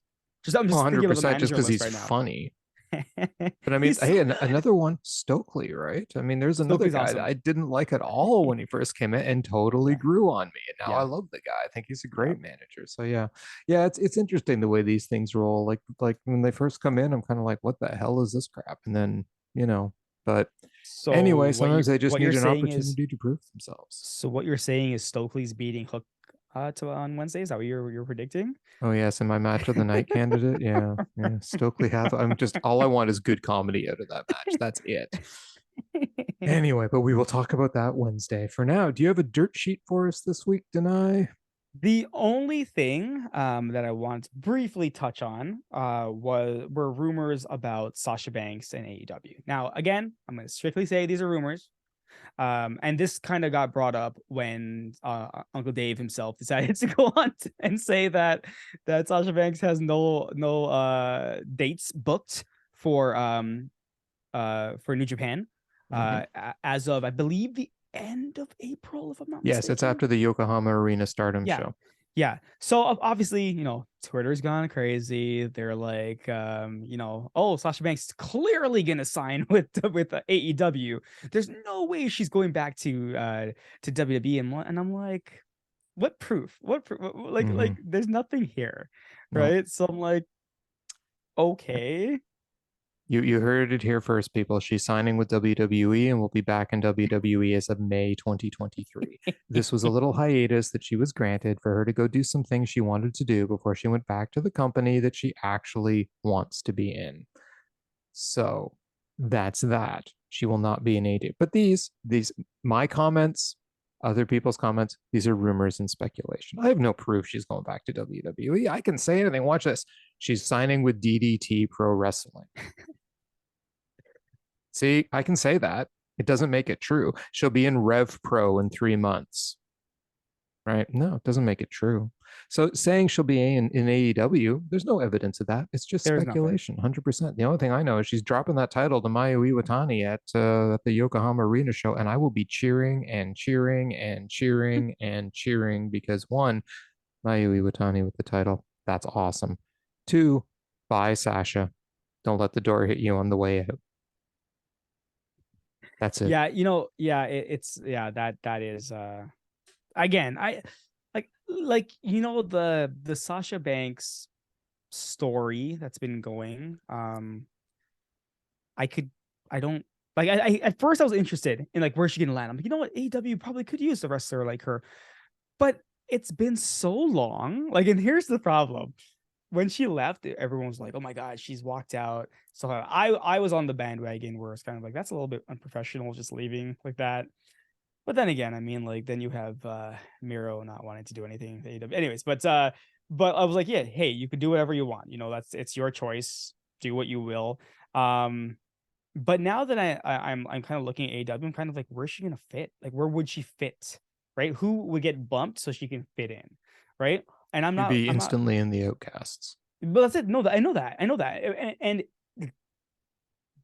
S1: I'm just
S2: 100%, just because he's
S1: right
S2: funny. But I mean,
S1: He's
S2: hey,
S1: so
S2: another one, Stokely, right? I mean, there's another
S1: Stokely's
S2: guy that
S1: awesome.
S2: I didn't like at all when he first came in and totally
S1: Yeah.
S2: grew on me. And now I
S1: Yeah.
S2: love the guy. I think he's a
S1: Yeah.
S2: great manager. So yeah, it's interesting the way these things roll. Like when they first come in, I'm kind of like, what the hell is this crap? And then, but
S1: So
S2: anyway, sometimes they just
S1: what you're
S2: need an
S1: saying is
S2: opportunity to prove themselves.
S1: Stokely's beating Hook on Wednesday. Is that what you're predicting?
S2: Oh yes, and my match of the night candidate. Yeah. Stokely have. I'm just all I want is good comedy out of that match. That's it. Anyway, but we will talk about that Wednesday. For now, do you have a dirt sheet for us this week, Dhanai?
S1: The only thing that I want to briefly touch on were rumors about Sasha Banks and AEW. Now, again, I'm going to strictly say these are rumors. And this kind of got brought up when Uncle Dave himself decided to go on and say that Sasha Banks has no dates booked for New Japan
S2: Mm-hmm.
S1: as of, I believe, the end of April, if I'm not
S2: Yes, it's
S1: mistaken.
S2: after the Yokohama Arena Stardom
S1: Yeah.
S2: show.
S1: Yeah. So obviously, Twitter's gone crazy. They're like, oh, Sasha Banks is clearly gonna sign with AEW. There's no way she's going back to WWE. And I'm like, what proof? What proof?
S2: Mm-hmm.
S1: There's nothing here,
S2: No,
S1: right? So I'm like, okay.
S2: you heard it here first, people. She's signing with WWE and will be back in WWE as of May 2023. This was a little hiatus that she was granted for her to go do some things she wanted to do before she went back to the company that she actually wants to be in. So that's that. She will not be in AD. But these my comments, other people's comments, these are rumors and speculation. I have no proof she's going back to WWE. I can say anything. Watch this. She's signing with DDT Pro Wrestling. See, I can say that. It doesn't make it true. She'll be in Rev Pro in 3 months. Right? No, it doesn't make it true. So saying she'll be in AEW, there's no evidence of that. It's just
S1: There's nothing.
S2: speculation, 100%. The only thing I know is she's dropping that title to Mayu Iwatani at the Yokohama Arena show, and I will be cheering and cheering and cheering and cheering because one, Mayu Iwatani with the title, that's awesome. Two, bye Sasha. Don't let the door hit you on the way out. That's it.
S1: Yeah, yeah, it's yeah, that is again, I the Sasha Banks story that's been going. I could I don't like I at first I was interested in like where's she gonna land. I'm like, AEW probably could use a wrestler like her, but it's been so long. Like, and here's the problem. When she left, everyone was like, "Oh my god, she's walked out." So I was on the bandwagon where it's kind of like that's a little bit unprofessional, just leaving like that. But then again, I mean, like then you have Miro not wanting to do anything. Anyways, but I was like, yeah, hey, you could do whatever you want. It's your choice. Do what you will. Um, but now that I'm kind of looking at AEW, I'm kind of like, where's she gonna fit? Like, where would she fit? Right? Who would get bumped so she can fit in? Right? And
S2: You'd be
S1: I'm not.
S2: instantly in the outcasts.
S1: But that's it. No, I know that. I know that. And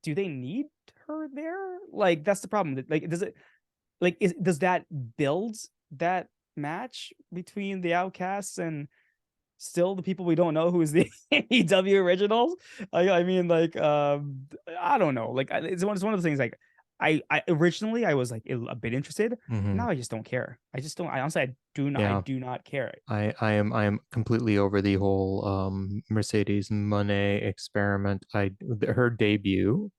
S1: do they need her there? Like, that's the problem. Like, does that build that match between the outcasts and still the people we don't know who is the AEW originals? I mean, like, I don't know. Like, it's one of the things. Like, I originally I was like a bit interested.
S2: Mm-hmm.
S1: Now I just don't care. I just don't. I honestly, I
S2: Yeah.
S1: do not care.
S2: I am completely over the whole Mercedes Monet experiment. Her debut,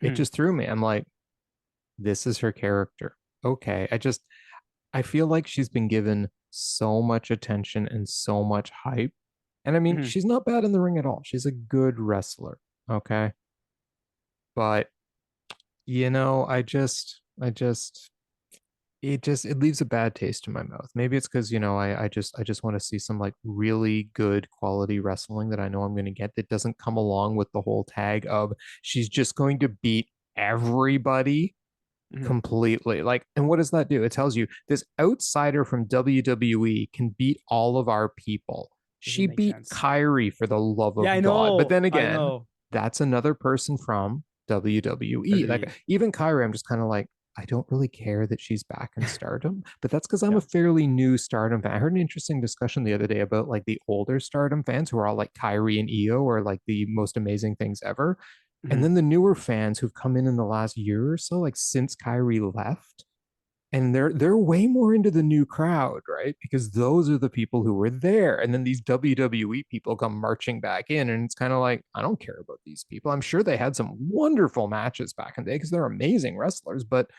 S2: it
S1: Hmm.
S2: just threw me. I'm like, this is her character. Okay. I feel like she's been given so much attention and so much hype. And I mean,
S1: Hmm.
S2: she's not bad in the ring at all. She's a good wrestler. Okay. But I just it leaves a bad taste in my mouth. Maybe it's because I just want to see some like really good quality wrestling that I know I'm going to get that doesn't come along with the whole tag of she's just going to beat everybody
S1: Hmm.
S2: completely. Like, and what does that do? It tells you this outsider from WWE can beat all of our people. She
S1: Doesn't make
S2: beat
S1: sense.
S2: Kyrie for the love
S1: Yeah, I
S2: of God. But
S1: know.
S2: then
S1: I
S2: again,
S1: know.
S2: that's another person from WWE.
S1: WWE.
S2: Like even Kyrie, I'm just kind of like, I don't really care that she's back in Stardom, but that's because I'm a
S1: Yeah.
S2: fairly new Stardom fan. I heard an interesting discussion the other day about like the older Stardom fans who are all like Kyrie and Io are like the most amazing things ever. And then the newer fans who've come in the last year or so, like since Kyrie left, and they're way more into the new crowd, right? Because those are the people who were there. And then these WWE people come marching back in, and it's kind of like, I don't care about these people. I'm sure they had some wonderful matches back in the day because they're amazing wrestlers, but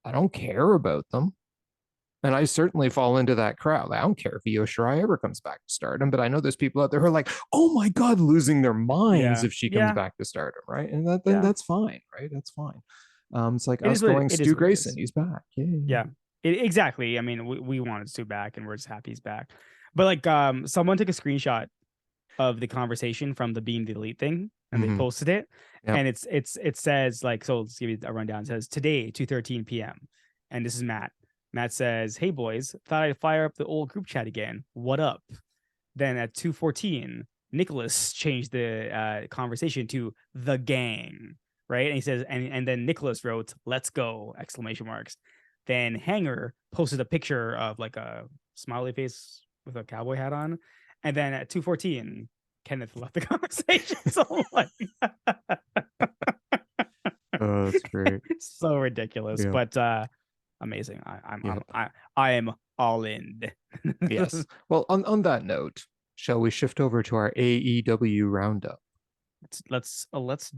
S2: I don't care about them. And I certainly fall into that crowd. I don't care if Io Shirai ever comes back to Stardom, but I know there's people out there who are like, "Oh my God," losing their minds
S1: Yeah.
S2: if she comes
S1: Yeah.
S2: back to Stardom, right? And that then
S1: Yeah.
S2: that's fine, right? That's fine. It's like
S1: It
S2: us
S1: is what
S2: going
S1: it is
S2: Stu
S1: what it
S2: Grayson,
S1: is.
S2: he's back. Yeah.
S1: Yeah. Exactly. I mean, we wanted Stu back and we're just happy he's back. But like someone took a screenshot of the conversation from the Being the Elite thing and they posted it.
S2: Yep.
S1: And it says like, so let's give you a rundown. It says today, 2:13 p.m. And this is Matt. Matt says, "Hey boys, thought I'd fire up the old group chat again. What up?" Then at 2:14, Nicholas changed the conversation to the gang, right? And he says, and then Nicholas wrote, "Let's go!" exclamation marks. Then Hanger posted a picture of like a smiley face with a cowboy hat on. And then at 2:14, Kenneth left the conversation. So like,
S2: Oh, that's great.
S1: so ridiculous,
S2: Yeah.
S1: but amazing.
S2: Yeah.
S1: I am all in.
S2: Yes. Well, on that note, shall we shift over to our AEW roundup?
S1: Let's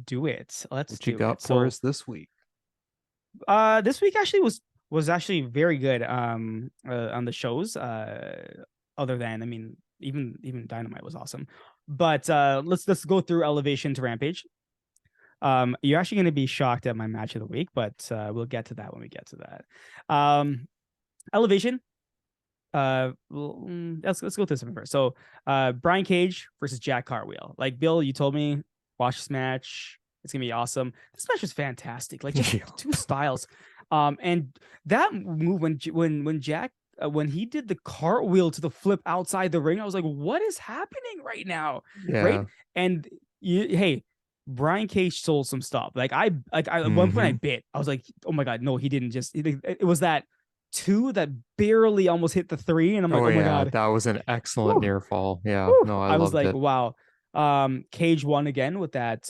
S1: do it. Let's
S2: What you
S1: do
S2: got
S1: it.
S2: for
S1: So
S2: us this week?
S1: this week actually was actually very good on the shows. Other than, I mean, even Dynamite was awesome. But let's go through Elevation to Rampage. You're actually going to be shocked at my match of the week, but we'll get to that when we get to that. Elevation. Let's go through this one first. So, Brian Cage versus Jack Cartwheel. Like Bill, you told me watch this match. It's gonna be awesome. This match was fantastic. Like just two styles. And that move when Jack when he did the cartwheel to the flip outside the ring, I was like, what is happening right now?
S2: Yeah.
S1: Right. And hey, Brian Cage sold some stuff. Like I at one point I bit. I was like, oh my God, no, he didn't just it was that two that barely almost hit the three, and I'm like, oh my God,
S2: that was an excellent near fall. Yeah.
S1: whew.
S2: No, I
S1: I was
S2: loved
S1: like,
S2: it.
S1: wow. Cage won again with that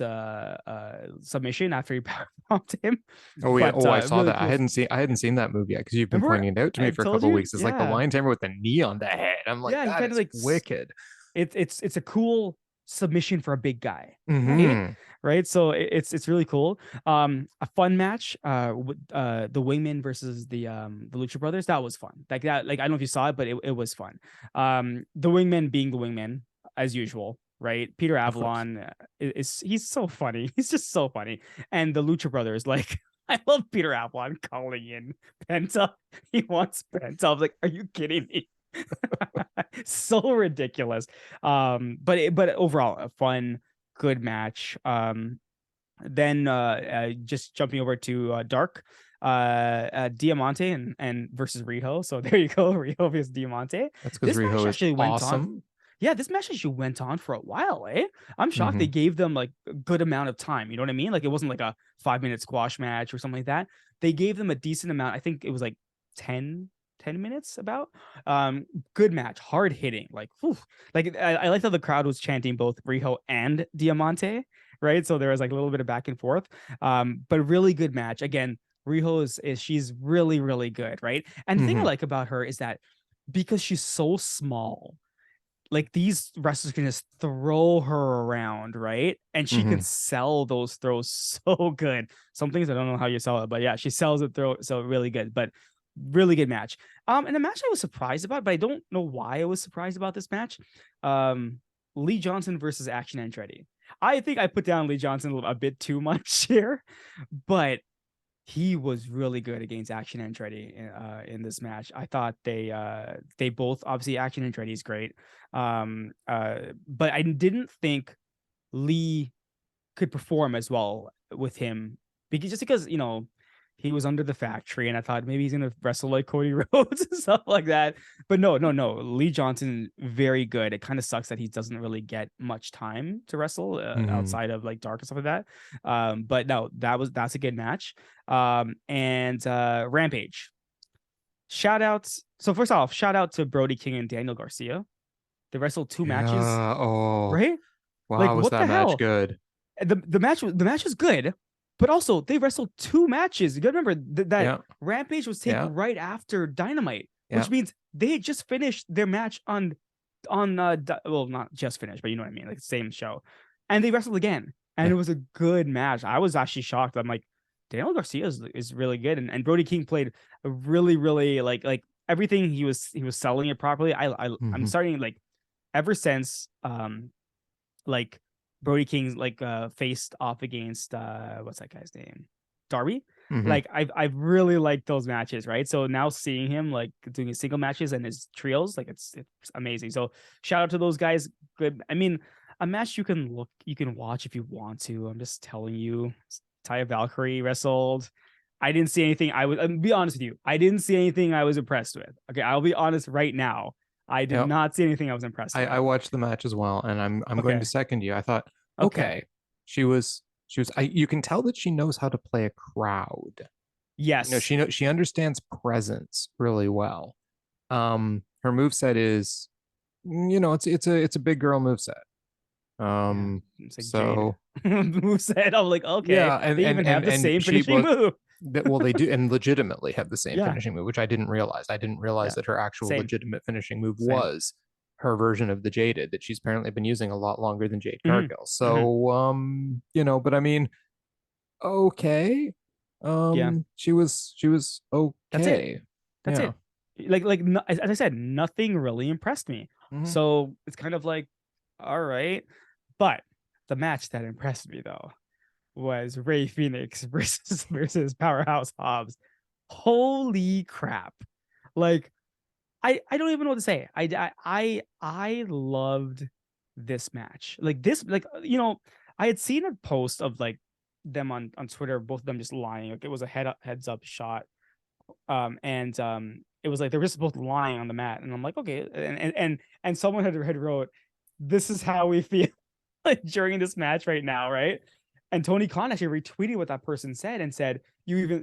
S1: submission after he power bombed him.
S2: Oh yeah.
S1: But
S2: I saw
S1: really
S2: that.
S1: cool.
S2: I hadn't seen that movie yet because you've been
S1: Remember
S2: pointing it out to me
S1: I
S2: for a
S1: told
S2: couple of
S1: you?
S2: weeks. It's like the
S1: Yeah.
S2: lion tamer with the knee on the head. I'm like,
S1: Yeah, he
S2: that
S1: kind of
S2: is
S1: like
S2: wicked.
S1: It's a cool submission for a big guy,
S2: Mhm.
S1: right? So it's really cool. A fun match with the Wingmen versus the Lucha Brothers. That was fun. Like that, like I don't know if you saw it, but it was fun. The Wingmen being the Wingmen as usual, right? Peter
S2: Of course.
S1: Avalon he's so funny. He's just so funny. And the Lucha Brothers, like I love Peter Avalon calling in Penta. He wants Penta. I was like, are you kidding me? So ridiculous. But overall a fun, good match. Then just jumping over to Dark, Diamante and versus Riho. So there you go, Riho versus Diamante.
S2: That's because
S1: This match
S2: Riho is
S1: actually went on.
S2: awesome.
S1: Yeah, this match actually went on for a while, eh? I'm shocked they gave them like a good amount of time. You know what I mean? Like it wasn't like a 5-minute squash match or something like that. They gave them a decent amount. I think it was like 10 minutes about. Good match, hard hitting. Like, whew. Like I like how the crowd was chanting both Riho and Diamante, right? So there was like a little bit of back and forth. But really good match. Again, Riho is she's really, really good, right? And the thing I like about her is that because she's so small, like these wrestlers can just throw her around, right? And she can sell those throws so good. Some things I don't know how you sell it, but yeah, she sells it throw so really good. But really good match. And a match I was surprised about, but I don't know why I was surprised about this match. Lee Johnson versus Action Andretti. I think I put down Lee Johnson a bit too much here, but he was really good against Action Andretti in this match. I thought they both, obviously Action Andretti is great. But I didn't think Lee could perform as well with him because you know he was under the factory, and I thought maybe he's gonna wrestle like Cody Rhodes and stuff like that. But no. Lee Johnson, very good. It kind of sucks that he doesn't really get much time to wrestle outside of like Dark and stuff like that. But no, that's a good match. And Rampage. Shout outs. So first off, shout out to Brody King and Daniel Garcia. They wrestled two matches,
S2: Oh,
S1: right?
S2: wow,
S1: Like
S2: was
S1: what
S2: that
S1: the
S2: match
S1: hell?
S2: good?
S1: The match was good, but also they wrestled 2 matches. You gotta remember that Rampage was taken right after Dynamite, which means they had just finished their match on well, not just finished, but you know what I mean, like the same show, and they wrestled again, and it was a good match. I was actually shocked. I'm like, Daniel Garcia is really good, and Brody King played a really like everything he was selling it properly. I'm starting like ever since like Brody King's like faced off against what's that guy's name? Darby. Like I've really liked those matches, right? So now seeing him like doing his single matches and his trios, like it's amazing. So shout out to those guys. Good. I mean, a match you can watch if you want to. I'm just telling you. Taya Valkyrie wrestled. I didn't see anything. I'll be honest with you. I didn't see anything I was impressed with. Okay, I'll be honest right now. I did not see anything I was impressed with.
S2: I watched the match as well, and I'm going to second you. I thought, okay, she was you can tell that she knows how to play a crowd.
S1: Yes.
S2: She understands presence really well. Her moveset is, it's a big girl moveset. So
S1: moveset, I'm like, okay,
S2: and
S1: they even have the same finishing move.
S2: Well, they do, and legitimately have the same finishing move, which I didn't realize. I didn't realize that her actual legitimate finishing move was her version of the Jaded that she's apparently been using a lot longer than Jade Cargill. So, but I mean, okay. She was okay.
S1: That's it. Like as I said, nothing really impressed me. So it's kind of like, all right. But the match that impressed me though was Rey Fenix versus Powerhouse Hobbs. Holy crap. Like I don't even know what to say. I loved this match. Like this, like, I had seen a post of like them on Twitter, both of them just lying. Like it was a heads up shot. It was like they were just both lying on the mat. And I'm like, okay. And someone had wrote, this is how we feel like during this match right now, right? And Tony Khan actually retweeted what that person said and said, you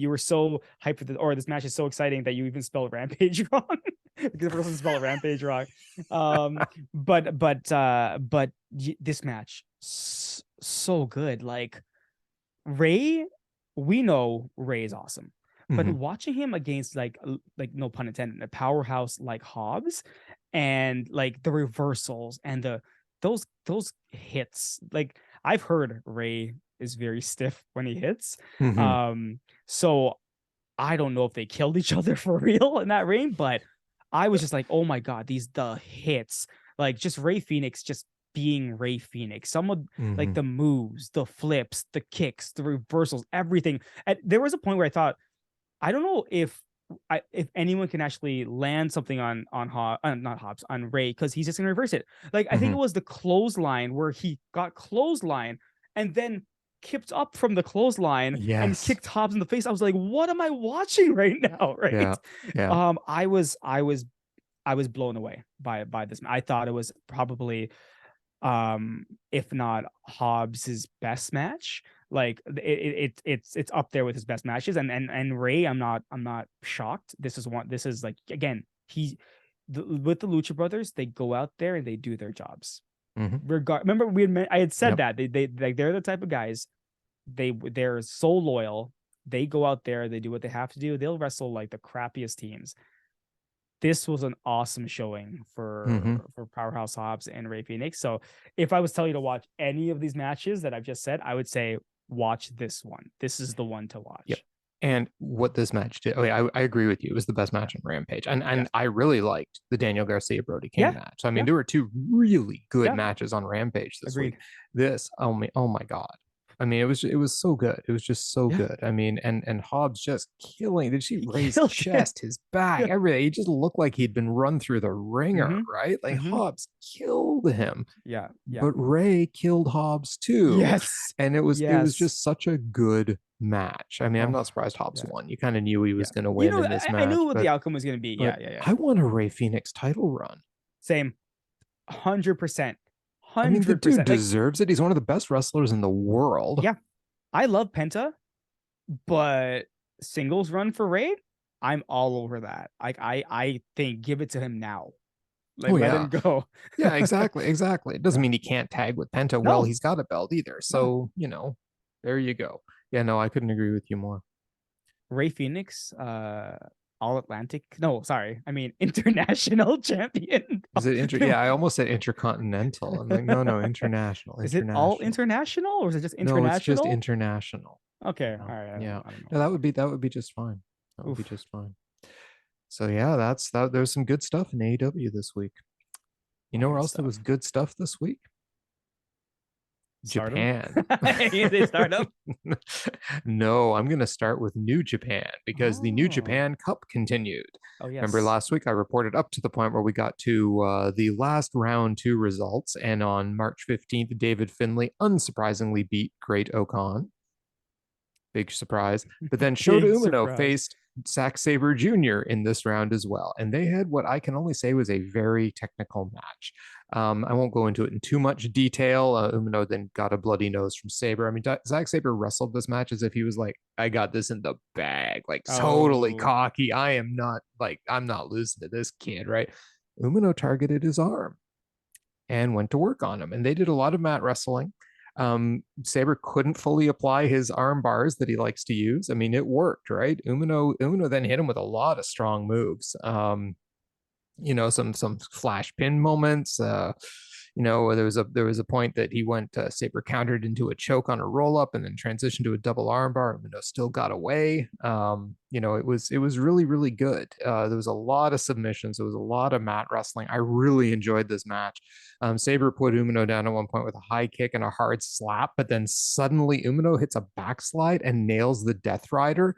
S1: were so hyped for or this match is so exciting that you even spelled Rampage wrong. Because the person spelled Rampage wrong. But this match so good. Like Rey, we know Rey is awesome. But watching him against like no pun intended, a powerhouse like Hobbs and like the reversals and those hits, like I've heard Rey is very stiff when he hits. So I don't know if they killed each other for real in that ring, but I was just like, oh my god, the hits, like just Rey Fenix just being Rey Fenix. Some of like the moves, the flips, the kicks, the reversals, everything. And there was a point where I thought, I don't know if anyone can actually land something on not Hobbs, on Rey, because he's just gonna reverse it. Like I think it was the clothesline where he got clothesline and then kicked up from the clothesline and kicked Hobbs in the face. I was like, what am I watching right now? Right. I was blown away by this. I thought it was probably if not Hobbs's best match. Like it's up there with his best matches, and Rey, I'm not shocked. This is like, again, with the Lucha Brothers, they go out there and they do their jobs. Remember I had said that they like they're the type of guys, they're so loyal. They go out there, they do what they have to do. They'll wrestle like the crappiest teams. This was an awesome showing for Powerhouse Hobbs and Rey Fenix. So if I was telling you to watch any of these matches that I've just said, I would say watch this one. This is the one to watch.
S2: Yep. And what this match did, I agree with you. It was the best match on Rampage. And I really liked the Daniel Garcia Brody King match. I mean, there were 2 really good matches on Rampage this week. This, oh my God. I mean, it was so good. It was just so good. I mean, and Hobbs just killing. Did she raise his chest, his back, everything? He just looked like he'd been run through the ringer, right? Like Hobbs killed him.
S1: Yeah.
S2: But Rey killed Hobbs too.
S1: Yes.
S2: And it was just such a good match. I mean, I'm not surprised Hobbs won. You kind of knew he was going to win in this match.
S1: I knew what the outcome was going to be. Yeah.
S2: I want a Rey Fenix title run.
S1: Same. 100%.
S2: I mean, the dude deserves it. He's one of the best wrestlers in the world.
S1: Yeah. I love Penta, but singles run for Rey, I'm all over that. I think give it to him now. Like
S2: Oh
S1: let
S2: yeah.
S1: him go.
S2: Yeah, exactly. It doesn't mean he can't tag with Penta. Well,
S1: No,
S2: he's got a belt either.
S1: no.
S2: So, there you go. Yeah, no, I couldn't agree with you more.
S1: Ray Phoenix, All Atlantic. No, sorry, I mean international champion.
S2: Is it Yeah, I almost said intercontinental. I'm like, no, international,
S1: Is it all
S2: international.
S1: international or is it just
S2: No, it's just
S1: international?
S2: international.
S1: Okay, all right.
S2: Yeah.
S1: I don't know.
S2: No, that would be just fine. That would be
S1: Oof,
S2: just fine. So yeah, that's that. There's some good stuff in AEW this week.
S1: a
S2: You
S1: lot
S2: know
S1: of
S2: where
S1: good
S2: else there was
S1: stuff.
S2: good stuff this week?
S1: Stardom.
S2: Japan.
S1: They Stardom.
S2: No, I'm going to start with New Japan because the New
S1: Oh,
S2: Japan Cup continued.
S1: oh
S2: Remember
S1: yes.
S2: last week I reported up to the point where we got to the last round two results, and on March 15th, David Finlay unsurprisingly beat Great Okan. Big surprise. But then Shota
S1: Big
S2: Umino
S1: surprise.
S2: faced Zack Sabre Jr. in this round as well. And they had what I can only say was a very technical match. I won't go into it in too much detail. Umino then got a bloody nose from Sabre. I mean, Zack Sabre wrestled this match as if he was like, I got this in the bag, like totally
S1: Oh,
S2: cocky. I'm not losing to this kid, right? Umino targeted his arm and went to work on him. And they did a lot of mat wrestling. Sabre couldn't fully apply his arm bars that he likes to use. I mean, it worked, right? Umino then hit him with a lot of strong moves. Some flash pin moments. There was a point that he went Sabre countered into a choke on a roll up and then transitioned to a double armbar. Still got away. It was really really good. There was a lot of submissions. There was a lot of mat wrestling. I really enjoyed this match. Sabre put Umino down at one point with a high kick and a hard slap, but then suddenly Umino hits a backslide and nails the Death Rider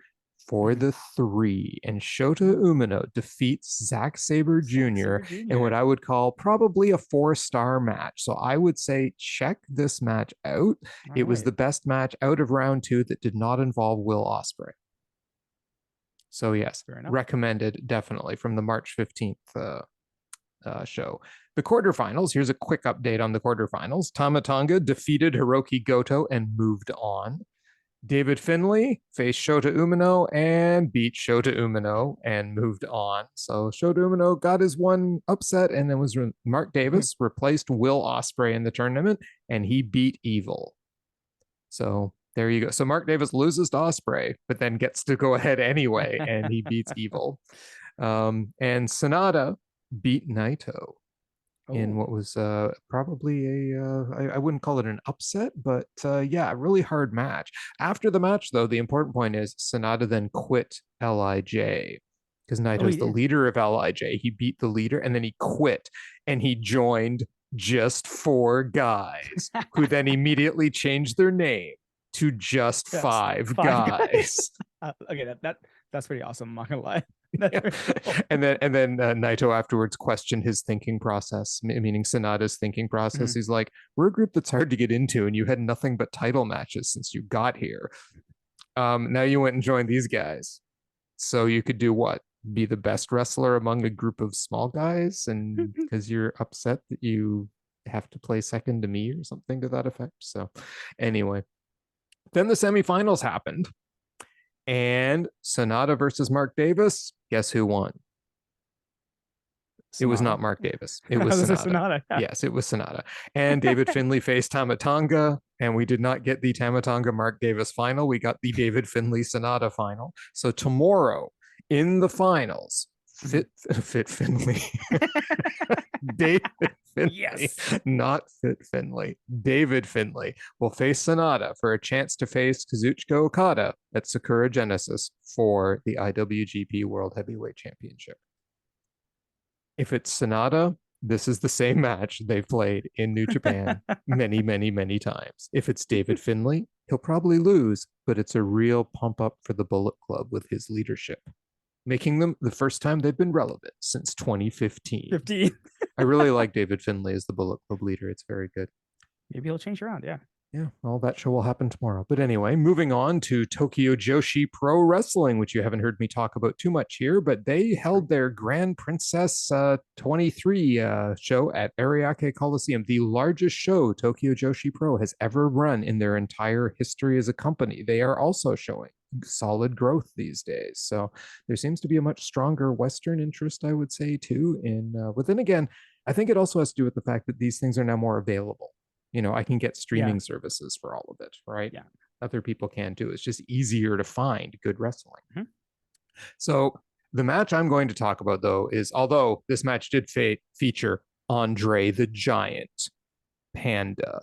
S2: for the 3, and Shota Umino defeats Zack Sabre
S1: Zack
S2: Jr.
S1: Sabre
S2: in what
S1: Jr.
S2: I would call probably a 4-star match. So I would say check this match out.
S1: All
S2: It was
S1: right.
S2: the best match out of round 2 that did not involve Will Ospreay. So yes,
S1: Fair enough.
S2: recommended definitely from the March 15th show. The quarterfinals, here's a quick update on the quarterfinals. Tama Tonga defeated Hiroki Goto and moved on. David Finlay faced Shota Umino and beat Shota Umino and moved on. So Shota Umino got his one upset, and then was Mark Davis replaced Will Ospreay in the tournament, and he beat Evil. So there you go. So Mark Davis loses to Ospreay, but then gets to go ahead anyway, and he beats Evil. And Sonata beat Naito in what was probably I wouldn't call it an upset, but yeah, a really hard match. After the match, though, the important point is Sonata then quit LIJ because
S1: Oh, he
S2: Naito's the
S1: did.
S2: leader of LIJ. He beat the leader and then he quit and he joined Just 4 Guys, who then immediately changed their name to Just
S1: Yes,
S2: 5
S1: five guys.
S2: Guys.
S1: Okay, that's pretty awesome. I'm not gonna lie.
S2: Yeah.
S1: Cool.
S2: And then Naito afterwards questioned his thinking process, meaning Sonata's thinking process.
S1: Mhm.
S2: He's like, "We're a group that's hard to get into, and you had nothing but title matches since you got here. Now you went and joined these guys, so you could do what? Be the best wrestler among a group of small guys, and because you're upset that you have to play second to me or something to that effect." So, anyway, then the semifinals happened. And Sonata versus Mark Davis, guess who won? It was
S1: Sonata.
S2: not Mark Davis. It was
S1: This is
S2: Sonata.
S1: Sonata. Yeah.
S2: Yes, it was Sonata. And David Finlay faced Tama Tonga, and we did not get the Tama Tonga Mark Davis final. We got the David Finlay Sonata final. So tomorrow in the finals, Fit Finlay. David Finlay,
S1: Yes.
S2: not Fit Finlay. David Finlay will face Sonata for a chance to face Kazuchika Okada at Sakura Genesis for the IWGP World Heavyweight Championship. If it's Sonata, this is the same match they've played in New Japan many, many, many times. If it's David Finlay, he'll probably lose, but it's a real pump up for the Bullet Club with his leadership, making them the first time they've been relevant since 2015.
S1: 15.
S2: I really like David Finlay as the Bullet Club leader. It's very good.
S1: Maybe he'll change around. Yeah.
S2: Yeah, all that show will happen tomorrow. But anyway, moving on to Tokyo Joshi Pro Wrestling, which you haven't heard me talk about too much here, but they held their Grand Princess 23 show at Ariake Coliseum, the largest show Tokyo Joshi Pro has ever run in their entire history as a company. They are also showing solid growth these days. So there seems to be a much stronger Western interest, I would say, too. But then again, I think it also has to do with the fact that these things are now more available. I can get streaming services for all of it, right?
S1: Yeah.
S2: Other people can't do. It's just easier to find good wrestling.
S1: Mm-hmm.
S2: So the match I'm going to talk about, though, is although this match did feature Andre the Giant Panda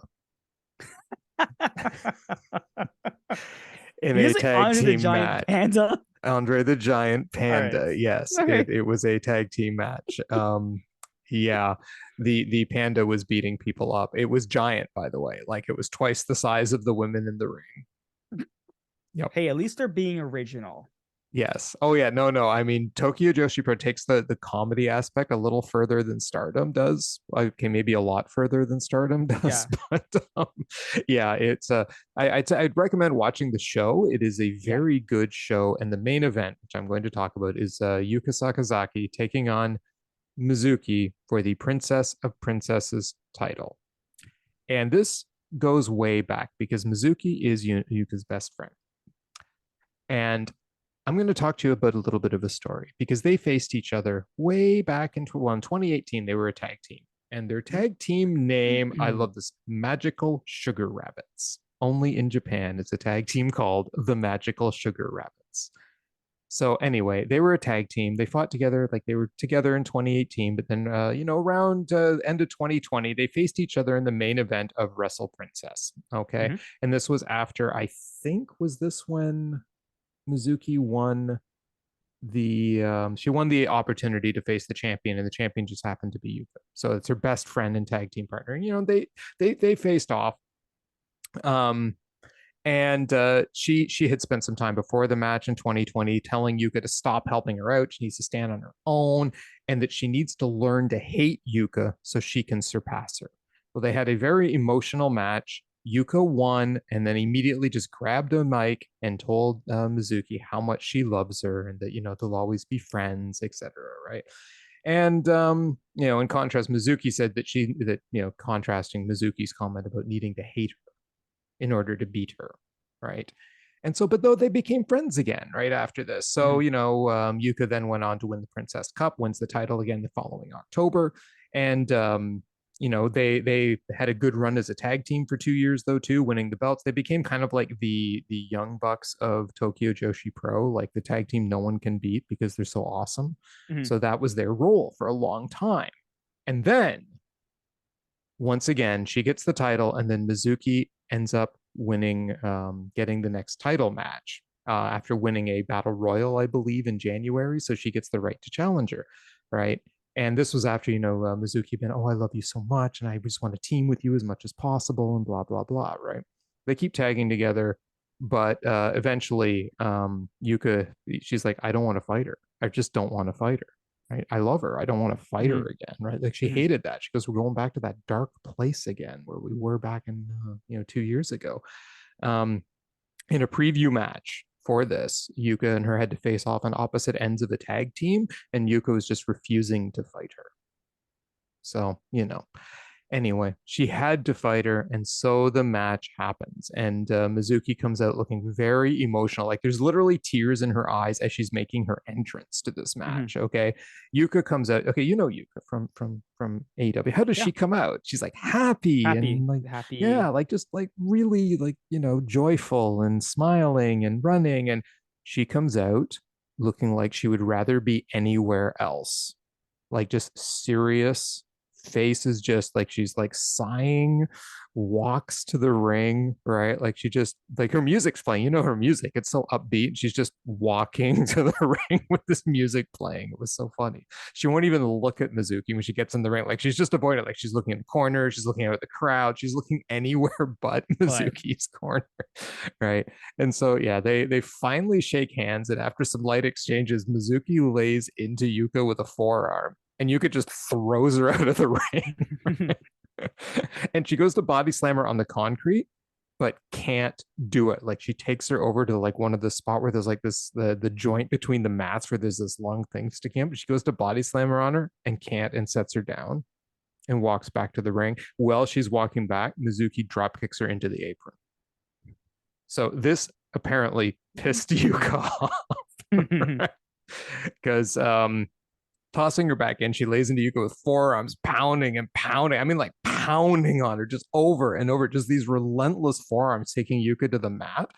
S2: in a tag team match.
S1: Panda?
S2: Andre the Giant Panda. Right. Yes, okay. It was a tag team match. Yeah, the panda was beating people up. It was giant, by the way. Like, it was twice the size of the women in the ring.
S1: Yep. Hey, at least they're being original.
S2: Yes. Oh yeah. No. I mean, Tokyo Joshi Pro takes the comedy aspect a little further than Stardom does. Okay, maybe a lot further than Stardom does. Yeah. But yeah, it's I'd recommend watching the show. It is a very good show, and the main event, which I'm going to talk about, is Yuka Sakazaki taking on Mizuki for the Princess of Princesses title. And this goes way back because Mizuki is Yuka's best friend. And I'm going to talk to you about a little bit of a story because they faced each other way back in 2018. They were a tag team, and their tag team name, I love this, Magical Sugar Rabbits. Only in Japan, it's a tag team called the Magical Sugar Rabbits. So anyway, they were a tag team. They fought together, like they were together in 2018, but then, around end of 2020, they faced each other in the main event of Wrestle Princess. Okay. Mm-hmm. And this was after, I think, was this when Mizuki won she won the opportunity to face the champion, and the champion just happened to be Yuka. So it's her best friend and tag team partner. And, they faced off. And she had spent some time before the match in 2020 telling Yuka to stop helping her out. She needs to stand on her own, and that she needs to learn to hate Yuka so she can surpass her. Well, they had a very emotional match. Yuka won, and then immediately just grabbed a mic and told Mizuki how much she loves her, and that they'll always be friends, etc. Right? And in contrast, Mizuki said that contrasting Mizuki's comment about needing to hate her in order to beat her, right? And so, but though they became friends again right after this. So Yuka then went on to win the Princess Cup, wins the title again the following October, and they had a good run as a tag team for 2 years, though, too, winning the belts. They became kind of like the Young Bucks of Tokyo Joshi Pro, like the tag team no one can beat because they're so awesome. Mm-hmm. So that was their role for a long time. And then, once again, she gets the title, and then Mizuki ends up winning, getting the next title match after winning a battle royal, I believe, in January. So she gets the right to challenge her, right? And this was after, Mizuki been, I love you so much, and I just want to team with you as much as possible, and blah, blah, blah, right? They keep tagging together, but eventually Yuka, she's like, I don't want to fight her. I just don't want to fight her. Right? I love her. I don't want to fight her again, right? Like, she hated that. She goes, we're going back to that dark place again where we were back in, 2 years ago. In a preview match for this, Yuka and her had to face off on opposite ends of the tag team, and Yuka was just refusing to fight her. So, anyway, she had to fight her, and so the match happens, and Mizuki comes out looking very emotional. Like, there's literally tears in her eyes as she's making her entrance to this match. Okay, Yuka comes out. Okay, Yuka from AEW. How does she come out? She's like happy and like happy. Yeah, like just like really like joyful and smiling and running, and she comes out looking like she would rather be anywhere else. Like, just serious. Face is just like she's like sighing, walks to the ring, right? Like, she just, like, her music's playing, her music, it's so upbeat. She's just walking to the ring with this music playing. It was so funny. She won't even look at Mizuki when she gets in the ring. Like, she's just avoiding, like, she's looking in the corner, she's looking out at the crowd, she's looking anywhere but Mizuki's corner, right? And so yeah, they finally shake hands, and after some light exchanges, Mizuki lays into Yuka with a forearm, and Yuka just throws her out of the ring. And she goes to body slam her on the concrete, but can't do it. Like, she takes her over to like one of the spot where there's like this, the joint between the mats where there's this long thing sticking up. She goes to body slam her on her and can't, and sets her down and walks back to the ring. While she's walking back, Mizuki drop kicks her into the apron. So this apparently pissed Yuka off because tossing her back in, she lays into Yuka with forearms, pounding and pounding. I mean, like pounding on her just over and over, just these relentless forearms taking Yuka to the mat.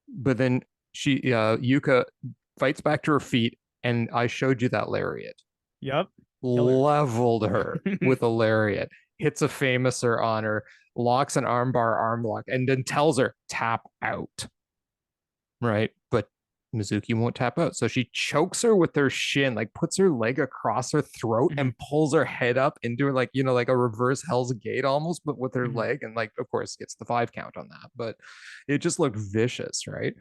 S2: But then Yuka fights back to her feet, and I showed you that lariat.
S1: Yep.
S2: Leveled her with a lariat, hits a famouser on her, locks an armbar arm lock, and then tells her tap out. Right, but Mizuki won't tap out, so she chokes her with her shin, like puts her leg across her throat and pulls her head up into her, like, you know, like a reverse Hell's Gate almost, but with her leg, and like, of course, gets the 5 count on that. But it just looked vicious, right?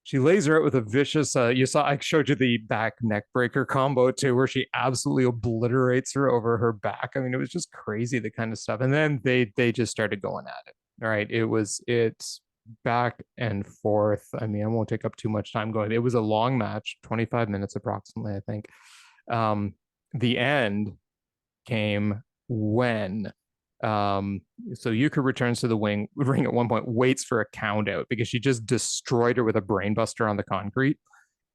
S2: She lays her out with a vicious, you saw, I showed you the back neck breaker combo too, where she absolutely obliterates her over her back. I mean, it was just crazy, the kind of stuff. And then they just started going at it. All right. It's back and forth. I mean, I won't take up too much time going. It was a long match, 25 minutes approximately, I think. The end came when so Yuka returns to the ring at one point, waits for a count out because she just destroyed her with a brainbuster on the concrete.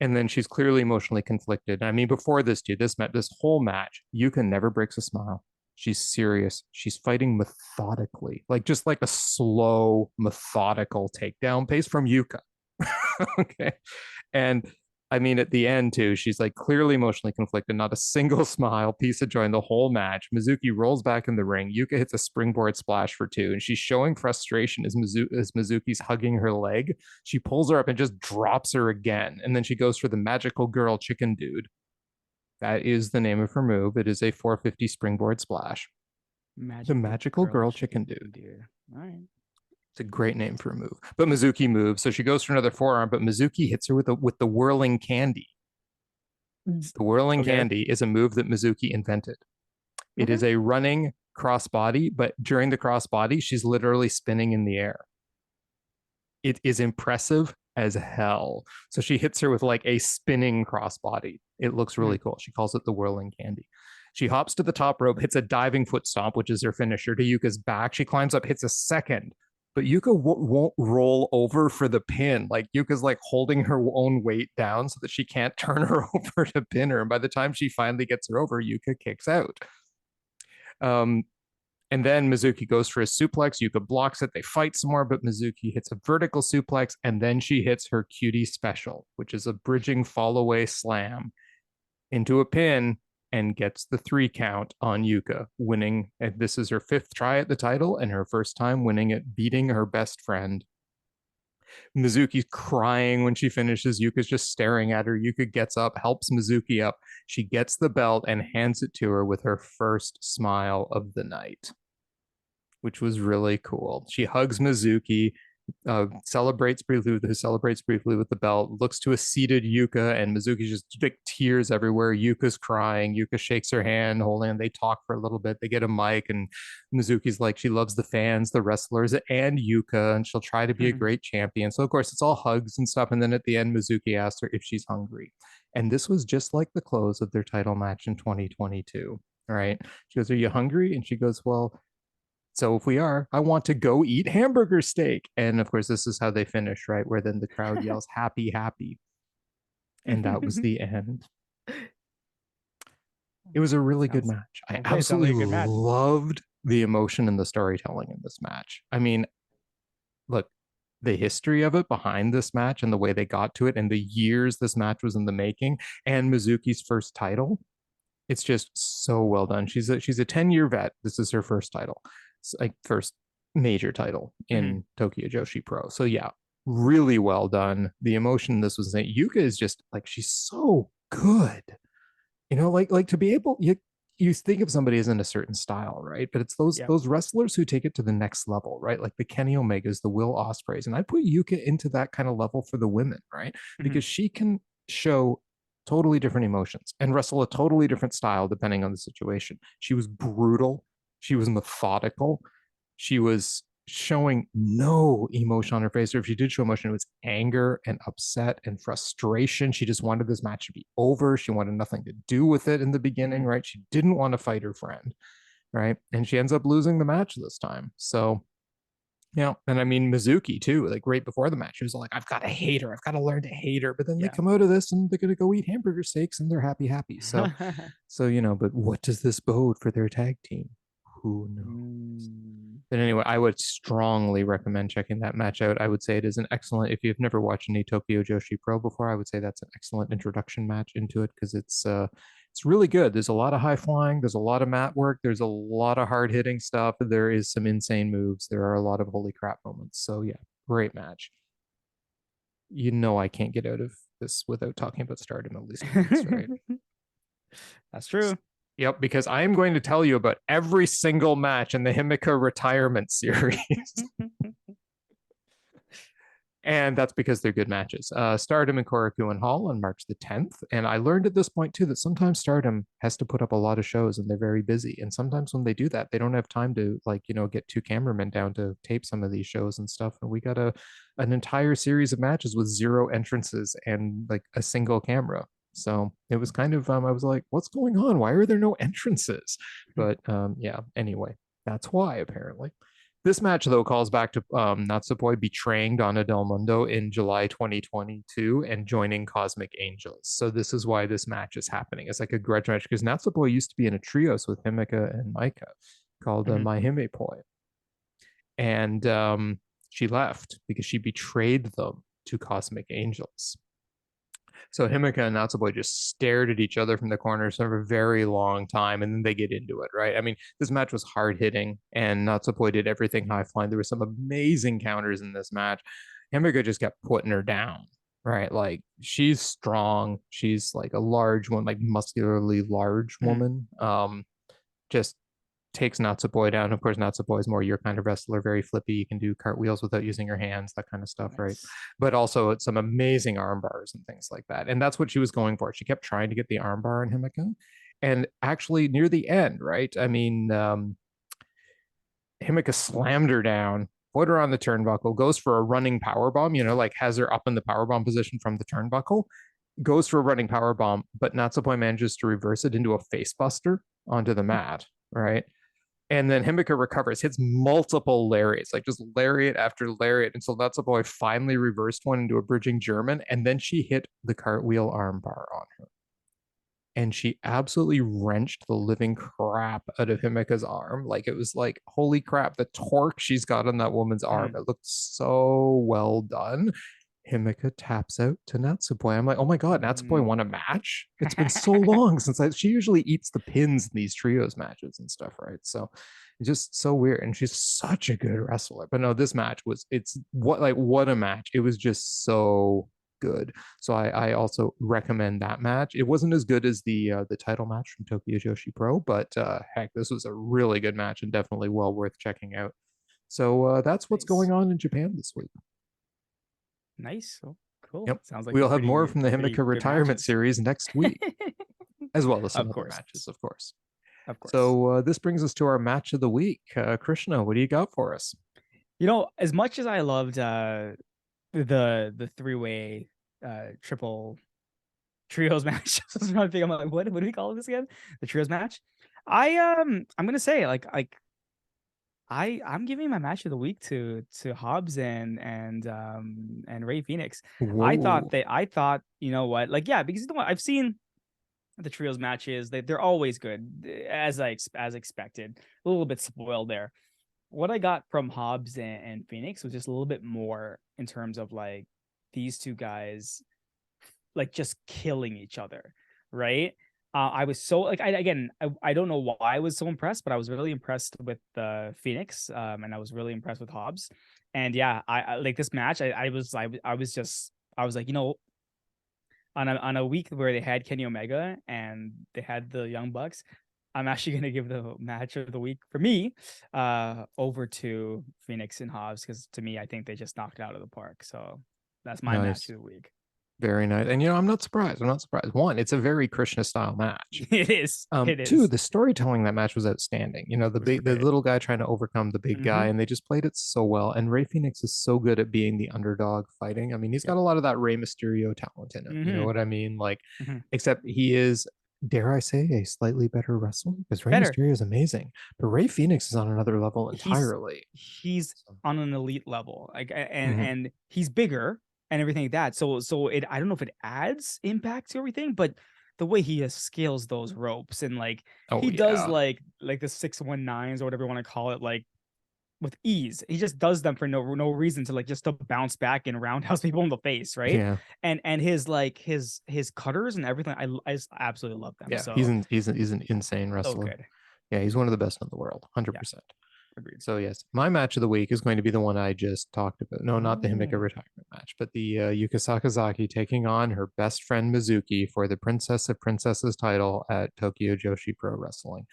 S2: And then she's clearly emotionally conflicted. I mean, before this, dude, this whole match, Yuka never breaks a smile. She's serious. She's fighting methodically, like just like a slow, methodical takedown pace from Yuka. Okay. And I mean, at the end, too, she's like clearly emotionally conflicted, not a single smile, piece of joy in the whole match. Mizuki rolls back in the ring. Yuka hits a springboard splash for 2, and she's showing frustration as Mizuki's hugging her leg. She pulls her up and just drops her again. And then she goes for the magical girl chicken dude. That is the name of her move. It is a 450 springboard splash. The magical girl chicken dude.
S1: All right.
S2: It's a great name for a move. But Mizuki moves, so she goes for another forearm, but Mizuki hits her with the whirling candy. The whirling candy is a move that Mizuki invented. It is a running crossbody, but during the crossbody, she's literally spinning in the air. It is impressive as hell. So she hits her with like a spinning crossbody. It looks really cool. She calls it the whirling candy. She hops to the top rope, hits a diving foot stomp, which is her finisher, to Yuka's back. She climbs up, hits a second. But Yuka won't roll over for the pin. Like Yuka's like holding her own weight down so that she can't turn her over to pin her. And by the time she finally gets her over, Yuka kicks out. And then Mizuki goes for a suplex. Yuka blocks it. They fight some more, but Mizuki hits a vertical suplex, and then she hits her cutie special, which is a bridging fall away slam into a pin and gets the 3 count on Yuka, winning. And this is her 5th try at the title and her first time winning it, beating her best friend. Mizuki's crying when she finishes. Yuka's just staring at her. Yuka gets up, helps Mizuki up. She gets the belt and hands it to her with her first smile of the night, which was really cool. She hugs Mizuki, celebrates briefly with the belt, looks to a seated Yuka, and Mizuki's just like tears everywhere. Yuka's crying. Yuka shakes her hand, holding, and they talk for a little bit. They get a mic, and Mizuki's like, she loves the fans, the wrestlers, and Yuka, and she'll try to be a great champion. So of course it's all hugs and stuff. And then at the end, Mizuki asks her if she's hungry. And this was just like the close of their title match in 2022. All right. She goes, "Are you hungry?" And she goes, "Well, so if we are, I want to go eat hamburger steak." And of course, this is how they finish, right? Where then the crowd yells, "Happy, happy." And that was the end. It was a really good match. I absolutely loved the emotion and the storytelling in this match. I mean, look, the history of it behind this match and the way they got to it and the years this match was in the making and Mizuki's first title. It's just so well done. She's a 10-year vet. This is her first title. Like first major title in Tokyo Joshi Pro. So yeah, really well done. The emotion in this was that Yuka is just like, she's so good. You know, like to be able, you think of somebody as in a certain style, right? But it's those wrestlers who take it to the next level, right? Like the Kenny Omegas, the Will Ospreays. And I put Yuka into that kind of level for the women, right? Because she can show totally different emotions and wrestle a totally different style depending on the situation. She was brutal. She was methodical. She was showing no emotion on her face, or if she did show emotion, it was anger and upset and frustration. She just wanted this match to be over. She wanted nothing to do with it in the beginning, right? She didn't want to fight her friend, right? And she ends up losing the match this time. So Yeah, and I mean Mizuki too. Like right before the match, he was like, "I've got to hate her. I've got to learn to hate her." But then they
S1: Yeah.
S2: come out of this and they're gonna go eat hamburger steaks and they're happy. So but what does this bode for their tag team? Who knows?
S1: Mm.
S2: But anyway, I would strongly recommend checking that match out. I would say it is an excellent. If you've never watched any Tokyo Joshi Pro before, I would say that's an excellent introduction match into it because it's really good. There's a lot of high flying. There's a lot of mat work. There's a lot of hard hitting stuff. There is some insane moves. There are a lot of holy crap moments. So yeah, great match. You know I can't get out of this without talking about Stardom at least once, right?
S1: That's true.
S2: Yep, because I am going to tell you about every single match in the Himeka retirement series. And that's because they're good matches. Stardom and Korakuen Hall on March the 10th. And I learned at this point too that sometimes Stardom has to put up a lot of shows and they're very busy. And sometimes when they do that, they don't have time to get two cameramen down to tape some of these shows and stuff. And we got an entire series of matches with 0 entrances and like a single camera. So it was kind of I was like, what's going on? Why are there no entrances? But yeah, anyway, that's why apparently. This match, though, calls back to Natsupoi betraying Donna Del Mundo in July 2022 and joining Cosmic Angels. So this is why this match is happening. It's like a grudge match because Natsupoi used to be in a trios with Himeka and Maika called My Himepoi. And she left because she betrayed them to Cosmic Angels. So Himeka and Natsupoi just stared at each other from the corners for a very long time, and then they get into it, right? I mean, this match was hard hitting, and Natsupoi did everything high flying. There were some amazing counters in this match. Himeka just kept putting her down, right? Like she's strong. She's like a large one, like muscularly large woman. Just takes Natsupoi down. Of course, Natsupoi is more your kind of wrestler, very flippy. You can do cartwheels without using your hands, that kind of stuff, right? But also it's some amazing arm bars and things like that. And that's what she was going for. She kept trying to get the arm bar in Himeka. And actually near the end, right? I mean, Himeka slammed her down, put her on the turnbuckle, goes for a running power bomb, like has her up in the power bomb position from the turnbuckle, goes for a running power bomb, but Natsupoi manages to reverse it into a face buster onto the mat, right? And then Himeka recovers, hits multiple lariats, like just lariat after lariat until Natsupoi finally reversed one into a bridging German. And then she hit the cartwheel armbar on her. And she absolutely wrenched the living crap out of Himeka's arm. Like it was like, holy crap, the torque she's got on that woman's arm. It looked so well done. Himeka taps out to Natsupoi. I'm like, oh my God, Natsupoi won a match? It's been so long since she usually eats the pins in these trios matches and stuff, right? So it's just so weird. And she's such a good wrestler. But no, this match what a match. It was just so good. So I also recommend that match. It wasn't as good as the title match from Tokyo Joshi Pro, but heck, this was a really good match and definitely well worth checking out. So that's what's going on in Japan this week.
S1: Nice. Oh, cool.
S2: Yep.
S1: Sounds like
S2: we'll have more from the Himeka retirement
S1: matches.
S2: Series next week, as well as some
S1: of
S2: other
S1: course.
S2: matches, of course.
S1: Of course.
S2: So this brings us to our match of the week. Krishna, what do you got for us?
S1: As much as I loved the 3-way triple trios match, I was trying to think, I'm like, what do we call this again? The trios match. I'm gonna say I'm giving my match of the week to Hobbs and Ray Fenix.
S2: Whoa.
S1: I thought, you know what, because I've seen the trios matches, they're always good as expected. A little bit spoiled there. What I got from Hobbs and Phoenix was just a little bit more in terms of like these two guys like just killing each other, right? I was so like I don't know why I was so impressed, but I was really impressed with Phoenix, and I was really impressed with Hobbs, and yeah, I like this match. I was like, on a week where they had Kenny Omega and they had the Young Bucks, I'm actually gonna give the match of the week for me over to Phoenix and Hobbs because to me I think they just knocked it out of the park. So that's my match of the week.
S2: Very nice. And I'm not surprised. One, it's a very Krishna style match.
S1: It is.
S2: Two, the storytelling that match was outstanding. The little guy trying to overcome the big guy, and they just played it so well. And Ray Phoenix is so good at being the underdog fighting. I mean, he's got a lot of that Rey Mysterio talent in him. You know what I mean? Like, except he is dare I say, a slightly better wrestler, because Rey
S1: Better.
S2: Mysterio is amazing, but Rey Fenix is on another level
S1: He's
S2: entirely.
S1: he's
S2: So,
S1: on an elite level, like,
S2: mhm.
S1: and he's bigger and everything like that. So it, I don't know if it adds impact to everything, but the way he scales those ropes, and like
S2: Oh
S1: he does
S2: yeah,
S1: like the 619s or whatever you want to call it, like with ease. He just does them for no reason, to like just to bounce back and roundhouse people in the face, right?
S2: yeah,
S1: And his like his cutters and everything, I just absolutely love them.
S2: yeah. He's
S1: So
S2: an insane
S1: so
S2: wrestler.
S1: good.
S2: Yeah, he's one of the best in the world,
S1: Yeah,
S2: 100%.
S1: agreed.
S2: So yes, my match of the week is going to be the one I just talked about. No, not the Himeka
S1: Oh,
S2: retirement match, but the Yuka Sakazaki taking on her best friend Mizuki for the Princess of Princesses title at Tokyo Joshi Pro Wrestling.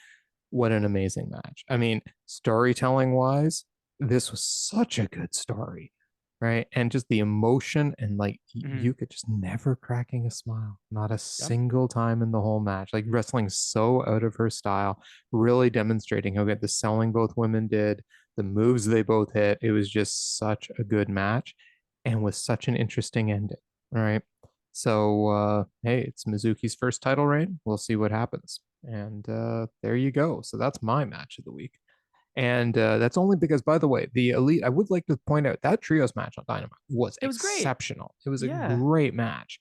S2: What an amazing match. I mean, storytelling wise, this was such a good story, right? And just the emotion and like
S1: mhm.
S2: Yuka just never cracking a smile, not a
S1: Yep.
S2: single time in the whole match. Like wrestling so out of her style, really demonstrating how good the selling both women did, the moves they both hit. It was just such a good match and with such an interesting ending. All right. So hey, it's Mizuki's first title reign. We'll see what happens. And there you go. So that's my match of the week. And that's only because, by the way, the Elite, I would like to point out that trios match on Dynamite was
S1: It was great.
S2: exceptional. It was a
S1: Yeah.
S2: great match.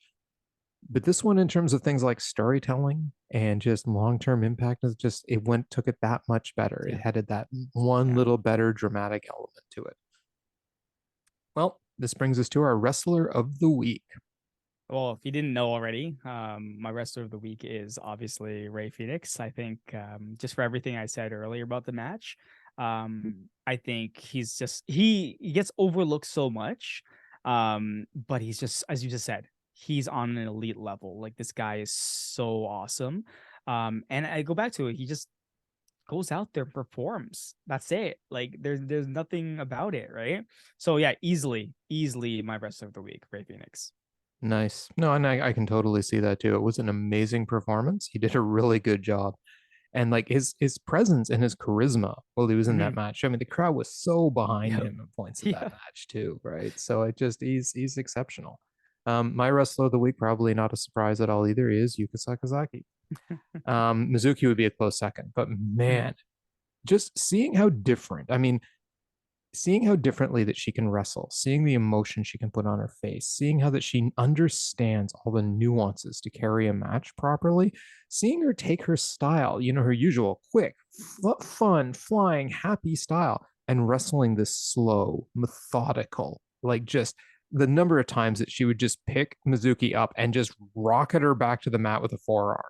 S2: But this one, in terms of things like storytelling and just long-term impact, is just took it that much better. It
S1: Yeah.
S2: had that one
S1: Yeah.
S2: little better dramatic element to it. Well, this brings us to our wrestler of the week.
S1: Well, if you didn't know already, my wrestler of the week is obviously Ray Phoenix. I think, just for everything I said earlier about the match, I think he's just he gets overlooked so much, but he's just, as you just said, he's on an elite level. Like, this guy is so awesome. And I go back to it. He just goes out there and performs. That's it. Like, there's nothing about it, right? So yeah, easily my wrestler of the week, Ray Phoenix.
S2: Nice. No, and I can totally see that too. It was an amazing performance. He did a really good job. And like his presence and his charisma while he was in that
S1: Mhm.
S2: match. I mean, the crowd was so behind
S1: Yep.
S2: him at points of that
S1: Yeah.
S2: match too, right? So it just he's exceptional. My wrestler of the week, probably not a surprise at all either, is Yuka Sakazaki. Mizuki would be a close second, but
S1: Mhm.
S2: man, just seeing how different. I mean, seeing how differently that she can wrestle, seeing the emotion she can put on her face, seeing how that she understands all the nuances to carry a match properly, seeing her take her style, her usual quick, fun, flying, happy style, and wrestling this slow, methodical, like just the number of times that she would just pick Mizuki up and just rocket her back to the mat with a forearm,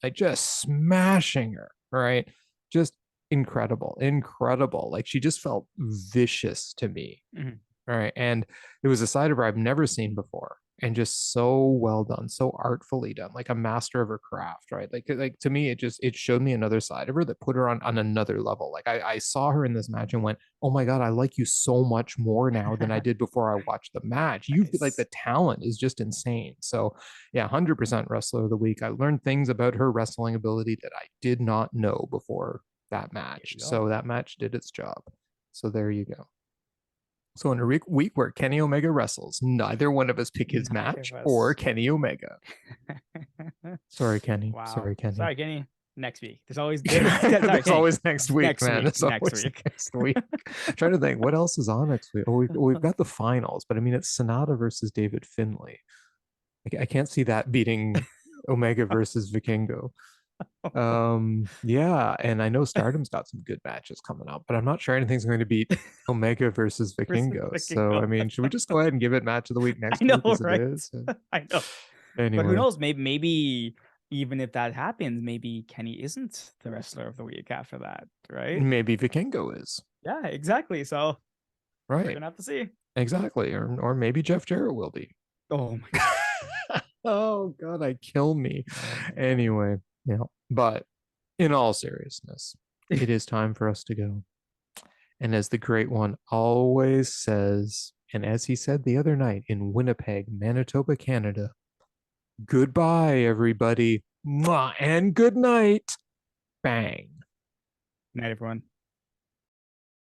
S2: like just smashing her, right? Just incredible, incredible. Like she just felt vicious to me,
S1: Mhm.
S2: right? And it was a side of her I've never seen before, and just so well done, so artfully done, like a master of her craft, right? Like to me, it showed me another side of her that put her on another level. Like I saw her in this match and went, oh my god, I like you so much more now than I did before I watched the match. You like
S1: Nice.
S2: the talent is just insane. So yeah, 100% wrestler of the week. I learned things about her wrestling ability that I did not know before that
S1: There
S2: match.
S1: you go.
S2: So that match did its job. So there you go. So in a week where Kenny Omega wrestles, neither one of us pick his
S1: Neither
S2: match
S1: of
S2: or
S1: us.
S2: Kenny Omega. Sorry, Kenny.
S1: Wow.
S2: Sorry, Kenny.
S1: Sorry, Kenny. Next week. There's always sorry,
S2: There's
S1: Kenny.
S2: always next week,
S1: Next
S2: man.
S1: week.
S2: There's
S1: Next
S2: always
S1: week.
S2: next week. I'm trying to think what else is on next week. Oh, we've got the finals, but I mean it's Sonata versus David Finlay. I can't see that beating Omega versus Vikingo. Yeah, and I know Stardom's got some good matches coming up, but I'm not sure anything's going to beat Omega versus
S1: Versus
S2: Vikingo. So
S1: Vikingo.
S2: I mean, should we just go ahead and give it match of the week
S1: I
S2: next week
S1: know,
S2: as it
S1: right?
S2: is?
S1: I know. But who
S2: Anyway,
S1: knows? Maybe even if that happens, maybe Kenny isn't the wrestler of the week after that, right?
S2: maybe Vikingo is,
S1: Yeah, exactly. So we're
S2: right?
S1: gonna have to see.
S2: Exactly, or maybe Jeff Jarrett will be.
S1: Oh my god.
S2: Oh God, I kill me.
S1: Oh my god.
S2: Anyway, yeah. But in all seriousness, it is time for us to go. And as the great one always says, and as he said the other night in Winnipeg, Manitoba, Canada, goodbye, everybody. Mwah, and good night. Bang.
S1: Night, everyone.